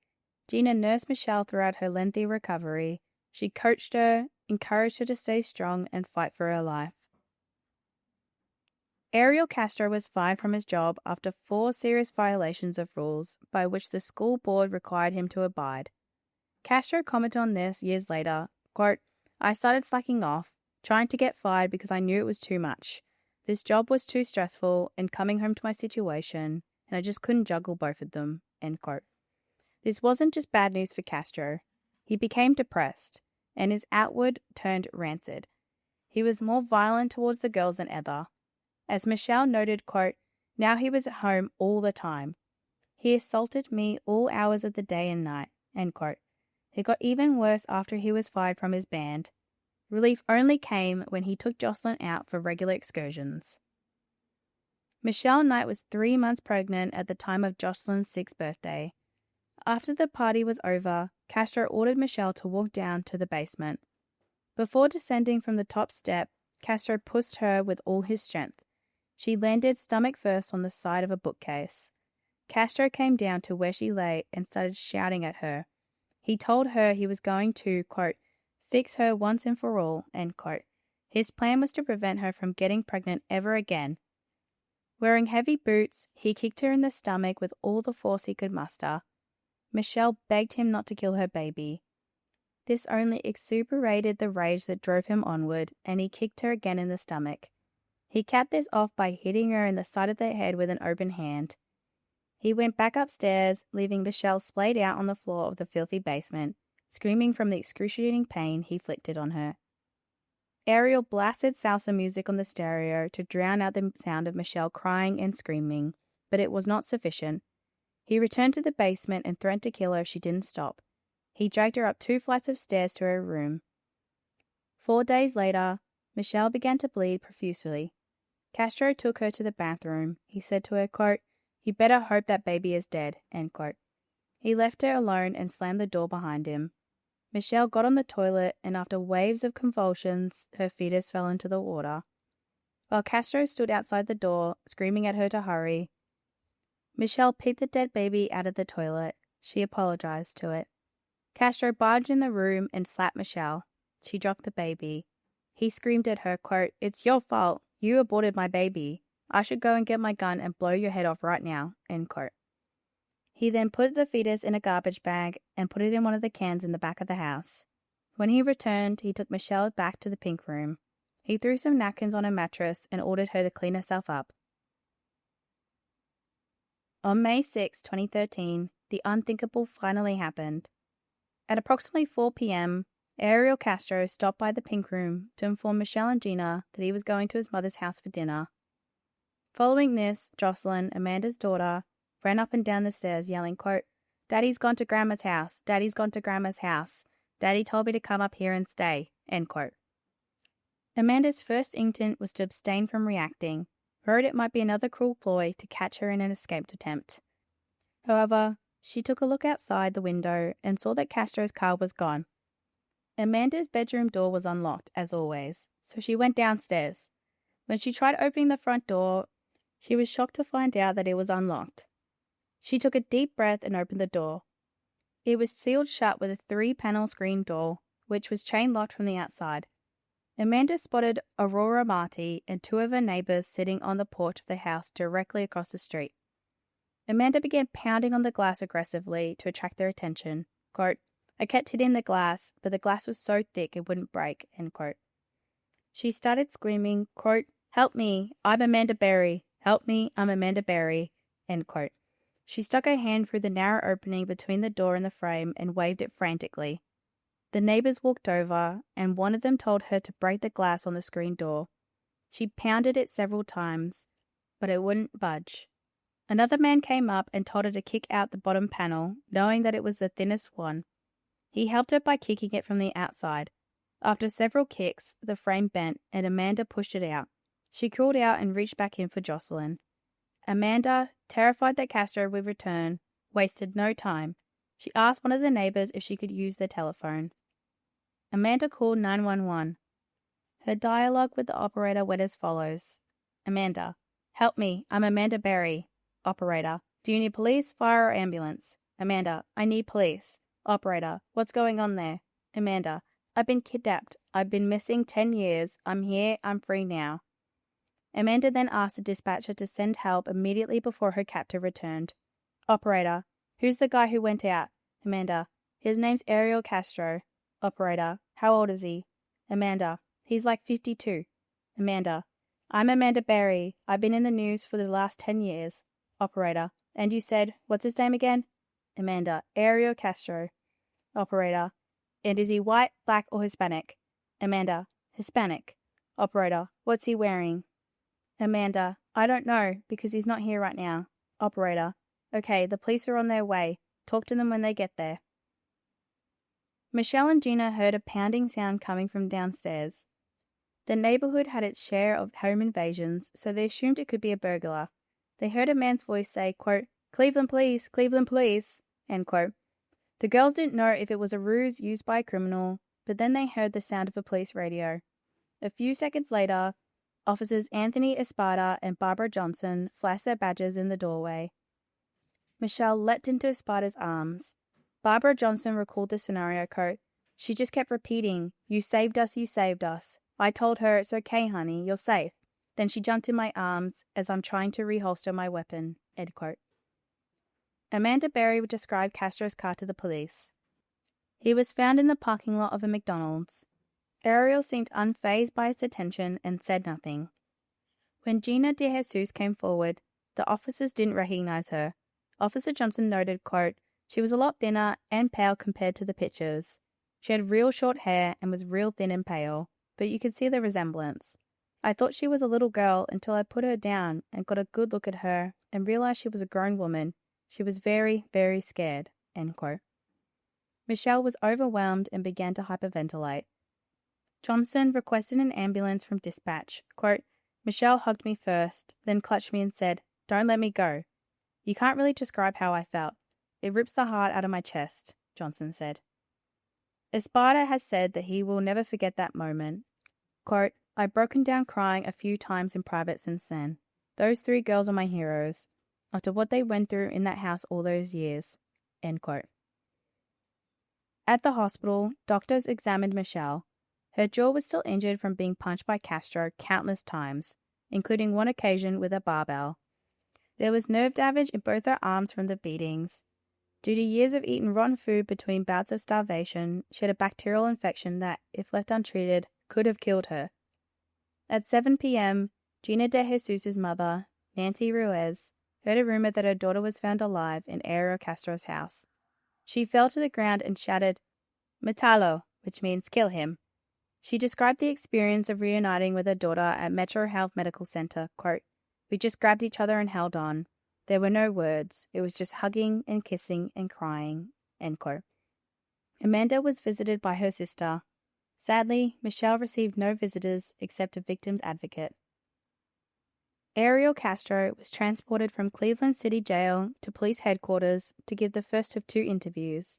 [SPEAKER 1] Gina nursed Michelle throughout her lengthy recovery. She coached her, encouraged her to stay strong and fight for her life. Ariel Castro was fired from his job after 4 serious violations of rules by which the school board required him to abide. Castro commented on this years later, quote, "I started slacking off, trying to get fired because I knew it was too much. This job was too stressful and coming home to my situation, and I just couldn't juggle both of them," end quote. This wasn't just bad news for Castro. He became depressed, and his outward turned rancid. He was more violent towards the girls than ever. As Michelle noted, quote, "Now he was at home all the time. He assaulted me all hours of the day and night," end quote. It got even worse after he was fired from his band. Relief only came when he took Jocelyn out for regular excursions. Michelle Knight was 3 months pregnant at the time of Jocelyn's 6th birthday. After the party was over, Castro ordered Michelle to walk down to the basement. Before descending from the top step, Castro pushed her with all his strength. She landed stomach first on the side of a bookcase. Castro came down to where she lay and started shouting at her. He told her he was going to, quote, "fix her once and for all," end quote. His plan was to prevent her from getting pregnant ever again. Wearing heavy boots, he kicked her in the stomach with all the force he could muster. Michelle begged him not to kill her baby. This only exuberated the rage that drove him onward, and he kicked her again in the stomach. He capped this off by hitting her in the side of the head with an open hand. He went back upstairs, leaving Michelle splayed out on the floor of the filthy basement, screaming from the excruciating pain he inflicted on her. Ariel blasted salsa music on the stereo to drown out the sound of Michelle crying and screaming, but it was not sufficient. He returned to the basement and threatened to kill her if she didn't stop. He dragged her up 2 flights of stairs to her room. 4 days later, Michelle began to bleed profusely. Castro took her to the bathroom. He said to her, quote, "You better hope that baby is dead," end quote. He left her alone and slammed the door behind him. Michelle got on the toilet, and after waves of convulsions, her fetus fell into the water. While Castro stood outside the door, screaming at her to hurry, Michelle picked the dead baby out of the toilet. She apologized to it. Castro barged in the room and slapped Michelle. She dropped the baby. He screamed at her, quote, "It's your fault. You aborted my baby. I should go and get my gun and blow your head off right now," end quote. He then put the fetus in a garbage bag and put it in one of the cans in the back of the house. When he returned, he took Michelle back to the pink room. He threw some napkins on her mattress and ordered her to clean herself up. On May 6, 2013, the unthinkable finally happened. At approximately 4 p.m., Ariel Castro stopped by the pink room to inform Michelle and Gina that he was going to his mother's house for dinner. Following this, Jocelyn, Amanda's daughter, ran up and down the stairs yelling, quote, "Daddy's gone to Grandma's house. Daddy's gone to Grandma's house. Daddy told me to come up here and stay," end quote. Amanda's first instinct was to abstain from reacting, worried it might be another cruel ploy to catch her in an escape attempt. However, she took a look outside the window and saw that Castro's car was gone. Amanda's bedroom door was unlocked, as always, so she went downstairs. When she tried opening the front door, she was shocked to find out that it was unlocked. She took a deep breath and opened the door. It was sealed shut with a 3-panel screen door, which was chain-locked from the outside. Amanda spotted Aurora Marty and 2 of her neighbors sitting on the porch of the house directly across the street. Amanda began pounding on the glass aggressively to attract their attention. Quote, "I kept hitting the glass, but the glass was so thick it wouldn't break," end quote. She started screaming, quote, "Help me, I'm Amanda Berry. Help me, I'm Amanda Berry," end quote. She stuck her hand through the narrow opening between the door and the frame and waved it frantically. The neighbors walked over, and one of them told her to break the glass on the screen door. She pounded it several times, but it wouldn't budge. Another man came up and told her to kick out the bottom panel, knowing that it was the thinnest one. He helped her by kicking it from the outside. After several kicks, the frame bent, and Amanda pushed it out. She crawled out and reached back in for Jocelyn. Amanda, terrified that Castro would return, wasted no time. She asked one of the neighbors if she could use the telephone. Amanda called 911. Her dialogue with the operator went as follows. Amanda, "Help me, I'm Amanda Berry." Operator, Do you need police, fire, or ambulance? Amanda, I need police. Operator, what's going on there? Amanda, I've been kidnapped. I've been missing 10 years. I'm here. I'm free now. Amanda then asked the dispatcher to send help immediately before her captor returned. Operator, who's the guy who went out? Amanda, his name's Ariel Castro. Operator, how old is he? Amanda, he's like 52. Amanda, I'm Amanda Berry. I've been in the news for the last 10 years. Operator, and you said, what's his name again? Amanda, Ariel Castro. Operator, and is he white, black, or Hispanic? Amanda, Hispanic. Operator, what's he wearing? Amanda, I don't know, because he's not here right now. Operator, okay, the police are on their way. Talk to them when they get there. Michelle and Gina heard a pounding sound coming from downstairs. The neighbourhood had its share of home invasions, so they assumed it could be a burglar. They heard a man's voice say, quote, Cleveland police, end quote. The girls didn't know if it was a ruse used by a criminal, but then they heard the sound of a police radio. A few seconds later, Officers Anthony Espada and Barbara Johnson flashed their badges in the doorway. Michelle leapt into Espada's arms. Barbara Johnson recalled the scenario, quote, She just kept repeating, you saved us, you saved us. I told her, it's okay, honey, you're safe. Then she jumped in my arms as I'm trying to reholster my weapon, end quote. Amanda Berry would describe Castro's car to the police. He was found in the parking lot of a McDonald's. Ariel seemed unfazed by its attention and said nothing. When Gina DeJesus came forward, the officers didn't recognize her. Officer Johnson noted, quote, She was a lot thinner and pale compared to the pictures. She had real short hair and was real thin and pale, but you could see the resemblance. I thought she was a little girl until I put her down and got a good look at her and realized she was a grown woman. She was very, very scared, end quote. Michelle was overwhelmed and began to hyperventilate. Johnson requested an ambulance from dispatch. Quote, Michelle hugged me first, then clutched me and said, Don't let me go. You can't really describe how I felt. It rips the heart out of my chest, Johnson said. Espada has said that he will never forget that moment. Quote, I've broken down crying a few times in private since then. Those 3 girls are my heroes, after what they went through in that house all those years, end quote. At the hospital, doctors examined Michelle. Her jaw was still injured from being punched by Castro countless times, including one occasion with a barbell. There was nerve damage in both her arms from the beatings. Due to years of eating rotten food between bouts of starvation, she had a bacterial infection that, if left untreated, could have killed her. At 7 p.m., Gina DeJesus' mother, Nancy Ruiz, heard a rumor that her daughter was found alive in Ariel Castro's house. She fell to the ground and shouted, Matalo, which means kill him. She described the experience of reuniting with her daughter at Metro Health Medical Center, quote, We just grabbed each other and held on. There were no words. It was just hugging and kissing and crying, end quote. Amanda was visited by her sister. Sadly, Michelle received no visitors except a victim's advocate. Ariel Castro was transported from Cleveland City Jail to police headquarters to give the first of 2 interviews.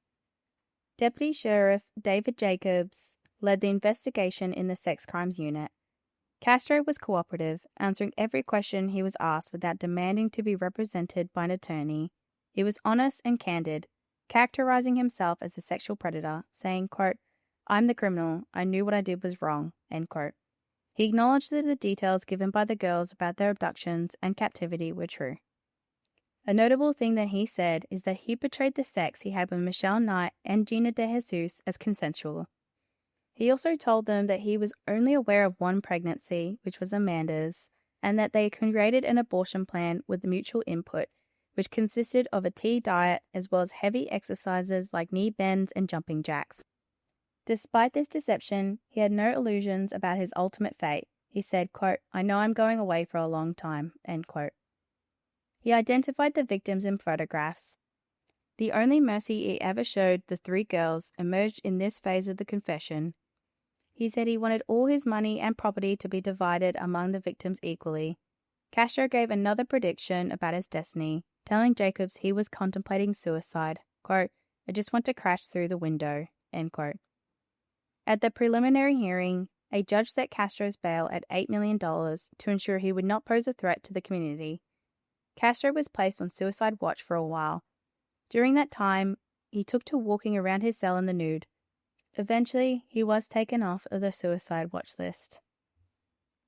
[SPEAKER 1] Deputy Sheriff David Jacobs led the investigation in the sex crimes unit. Castro was cooperative, answering every question he was asked without demanding to be represented by an attorney. He was honest and candid, characterizing himself as a sexual predator, saying, quote, I'm the criminal. I knew what I did was wrong, end quote. He acknowledged that the details given by the girls about their abductions and captivity were true. A notable thing that he said is that he portrayed the sex he had with Michelle Knight and Gina DeJesus as consensual. He also told them that he was only aware of one pregnancy, which was Amanda's, and that they created an abortion plan with mutual input, which consisted of a tea diet as well as heavy exercises like knee bends and jumping jacks. Despite this deception, he had no illusions about his ultimate fate. He said, quote, I know I'm going away for a long time, end quote. He identified the victims in photographs. The only mercy he ever showed the 3 girls emerged in this phase of the confession. He said he wanted all his money and property to be divided among the victims equally. Castro gave another prediction about his destiny, telling Jacobs he was contemplating suicide. Quote, I just want to crash through the window, end quote. At the preliminary hearing, a judge set Castro's bail at $8 million to ensure he would not pose a threat to the community. Castro was placed on suicide watch for a while. During that time, he took to walking around his cell in the nude. Eventually, he was taken off of the suicide watch list.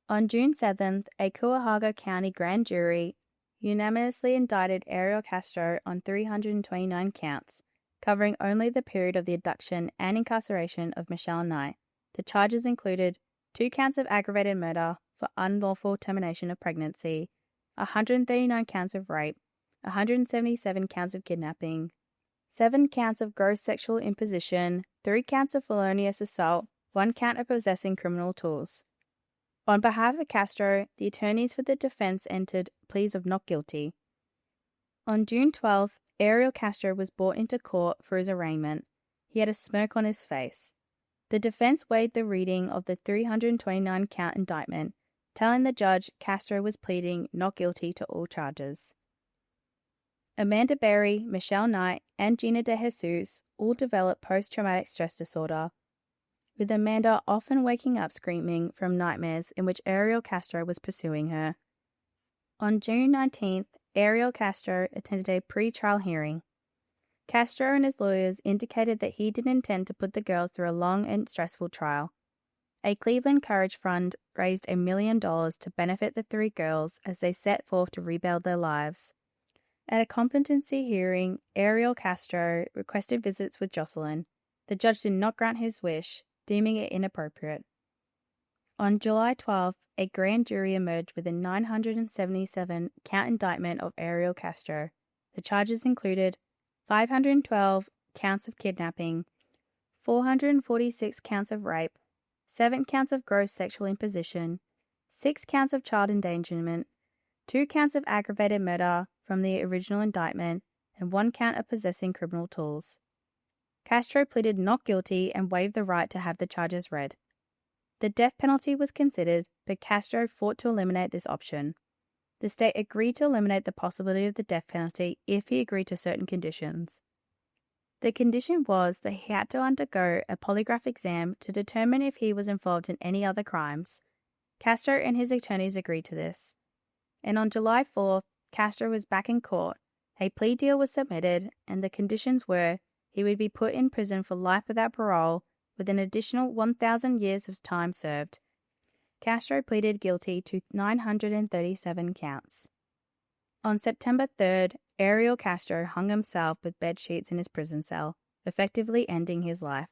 [SPEAKER 1] On June 7th, a Cuyahoga County grand jury unanimously indicted Ariel Castro on 329 counts, covering only the period of the abduction and incarceration of Michelle Knight. The charges included 2 counts of aggravated murder for unlawful termination of pregnancy, 139 counts of rape, 177 counts of kidnapping, 7 counts of gross sexual imposition, 3 counts of felonious assault, 1 count of possessing criminal tools. On behalf of Castro, the attorneys for the defense entered pleas of not guilty. On June 12th, Ariel Castro was brought into court for his arraignment. He had a smirk on his face. The defense waived the reading of the 329-count indictment, telling the judge Castro was pleading not guilty to all charges. Amanda Berry, Michelle Knight, and Gina DeJesus all developed post-traumatic stress disorder, with Amanda often waking up screaming from nightmares in which Ariel Castro was pursuing her. On June 19th, Ariel Castro attended a pre-trial hearing. Castro and his lawyers indicated that he didn't intend to put the girls through a long and stressful trial. A Cleveland Courage Fund raised $1 million to benefit the 3 girls as they set forth to rebuild their lives. At a competency hearing, Ariel Castro requested visits with Jocelyn. The judge did not grant his wish, deeming it inappropriate. On July 12th, a grand jury emerged with a 977-count indictment of Ariel Castro. The charges included 512 counts of kidnapping, 446 counts of rape, 7 counts of gross sexual imposition, 6 counts of child endangerment, 2 counts of aggravated murder from the original indictment, and 1 count of possessing criminal tools. Castro pleaded not guilty and waived the right to have the charges read. The death penalty was considered, but Castro fought to eliminate this option. The state agreed to eliminate the possibility of the death penalty if he agreed to certain conditions. The condition was that he had to undergo a polygraph exam to determine if he was involved in any other crimes. Castro and his attorneys agreed to this. And on July 4th, Castro was back in court. A plea deal was submitted, and the conditions were he would be put in prison for life without parole with an additional 1,000 years of time served. Castro pleaded guilty to 937 counts. On September 3rd, Ariel Castro hung himself with bed sheets in his prison cell, effectively ending his life.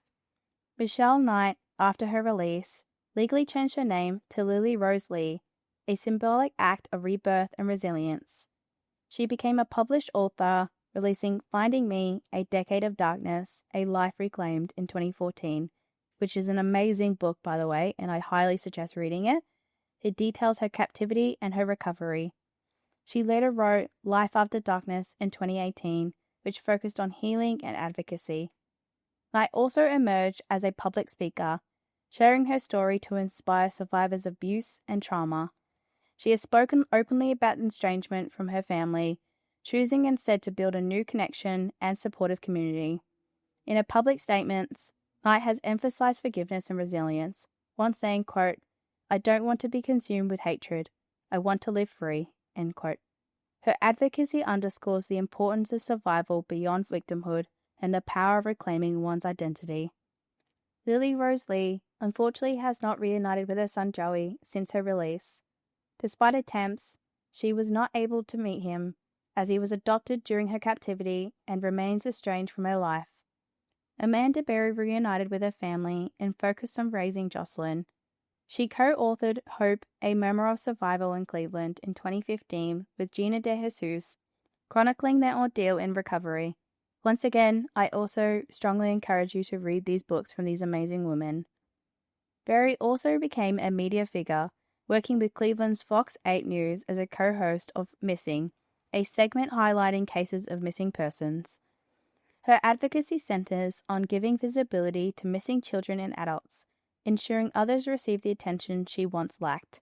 [SPEAKER 1] Michelle Knight, after her release, legally changed her name to Lily Rose Lee, a symbolic act of rebirth and resilience. She became a published author, releasing Finding Me, A Decade of Darkness, A Life Reclaimed in 2014, which is an amazing book, by the way, and I highly suggest reading it. It details her captivity and her recovery. She later wrote Life After Darkness in 2018, which focused on healing and advocacy. Knight also emerged as a public speaker, sharing her story to inspire survivors of abuse and trauma. She has spoken openly about estrangement from her family, choosing instead to build a new connection and supportive community. In her public statements, Knight has emphasized forgiveness and resilience, once saying, quote, "I don't want to be consumed with hatred. I want to live free," end quote. Her advocacy underscores the importance of survival beyond victimhood and the power of reclaiming one's identity. Lily Rose Lee unfortunately has not reunited with her son Joey since her release. Despite attempts, she was not able to meet him, as he was adopted during her captivity and remains estranged from her life. Amanda Berry reunited with her family and focused on raising Jocelyn. She co-authored Hope, A Memoir of Survival in Cleveland in 2015 with Gina DeJesus, chronicling their ordeal in recovery. Once again, I also strongly encourage you to read these books from these amazing women. Berry also became a media figure, working with Cleveland's Fox 8 News as a co-host of Missing, a segment highlighting cases of missing persons. Her advocacy centers on giving visibility to missing children and adults, ensuring others receive the attention she once lacked.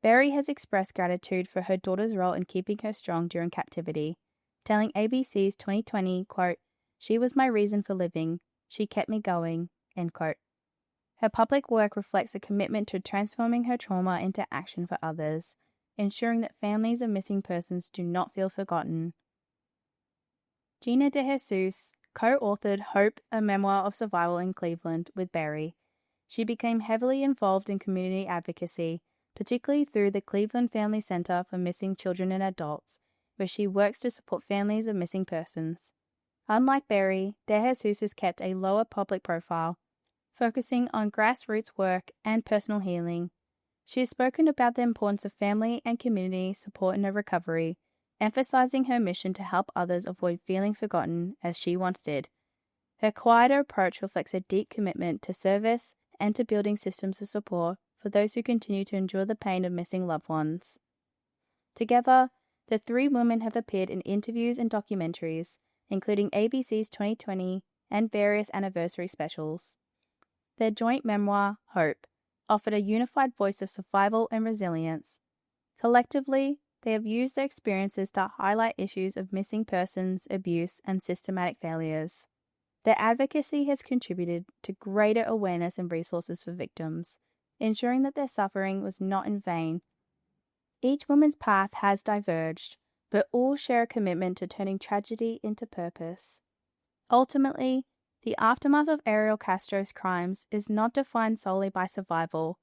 [SPEAKER 1] Berry has expressed gratitude for her daughter's role in keeping her strong during captivity, telling ABC's 2020, quote, "She was my reason for living. She kept me going," end quote. Her public work reflects a commitment to transforming her trauma into action for others. ensuring that families of missing persons do not feel forgotten. Gina DeJesus co-authored Hope, a Memoir of Survival in Cleveland, with Barry. She became heavily involved in community advocacy, particularly through the Cleveland Family Center for Missing Children and Adults, where she works to support families of missing persons. Unlike Barry, DeJesus has kept a lower public profile, focusing on grassroots work and personal healing. She has spoken about the importance of family and community support in her recovery, emphasizing her mission to help others avoid feeling forgotten as she once did. Her quieter approach reflects a deep commitment to service and to building systems of support for those who continue to endure the pain of missing loved ones. Together, the three women have appeared in interviews and documentaries, including ABC's 2020 and various anniversary specials. Their joint memoir, Hope, offered a unified voice of survival and resilience. Collectively, they have used their experiences to highlight issues of missing persons, abuse, and systematic failures. Their advocacy has contributed to greater awareness and resources for victims, ensuring that their suffering was not in vain. Each woman's path has diverged, but all share a commitment to turning tragedy into purpose. Ultimately, the aftermath of Ariel Castro's crimes is not defined solely by survival.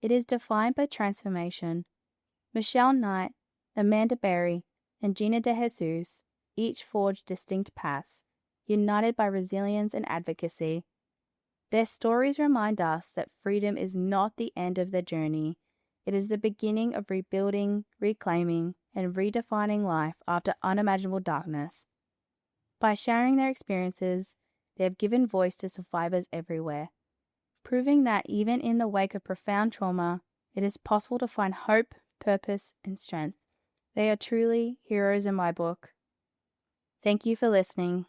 [SPEAKER 1] It is defined by transformation. Michelle Knight, Amanda Berry, and Gina DeJesus each forged distinct paths, united by resilience and advocacy. Their stories remind us that freedom is not the end of the journey. It is the beginning of rebuilding, reclaiming, and redefining life after unimaginable darkness. By sharing their experiences, they have given voice to survivors everywhere, proving that even in the wake of profound trauma, it is possible to find hope, purpose, and strength. They are truly heroes in my book. Thank you for listening.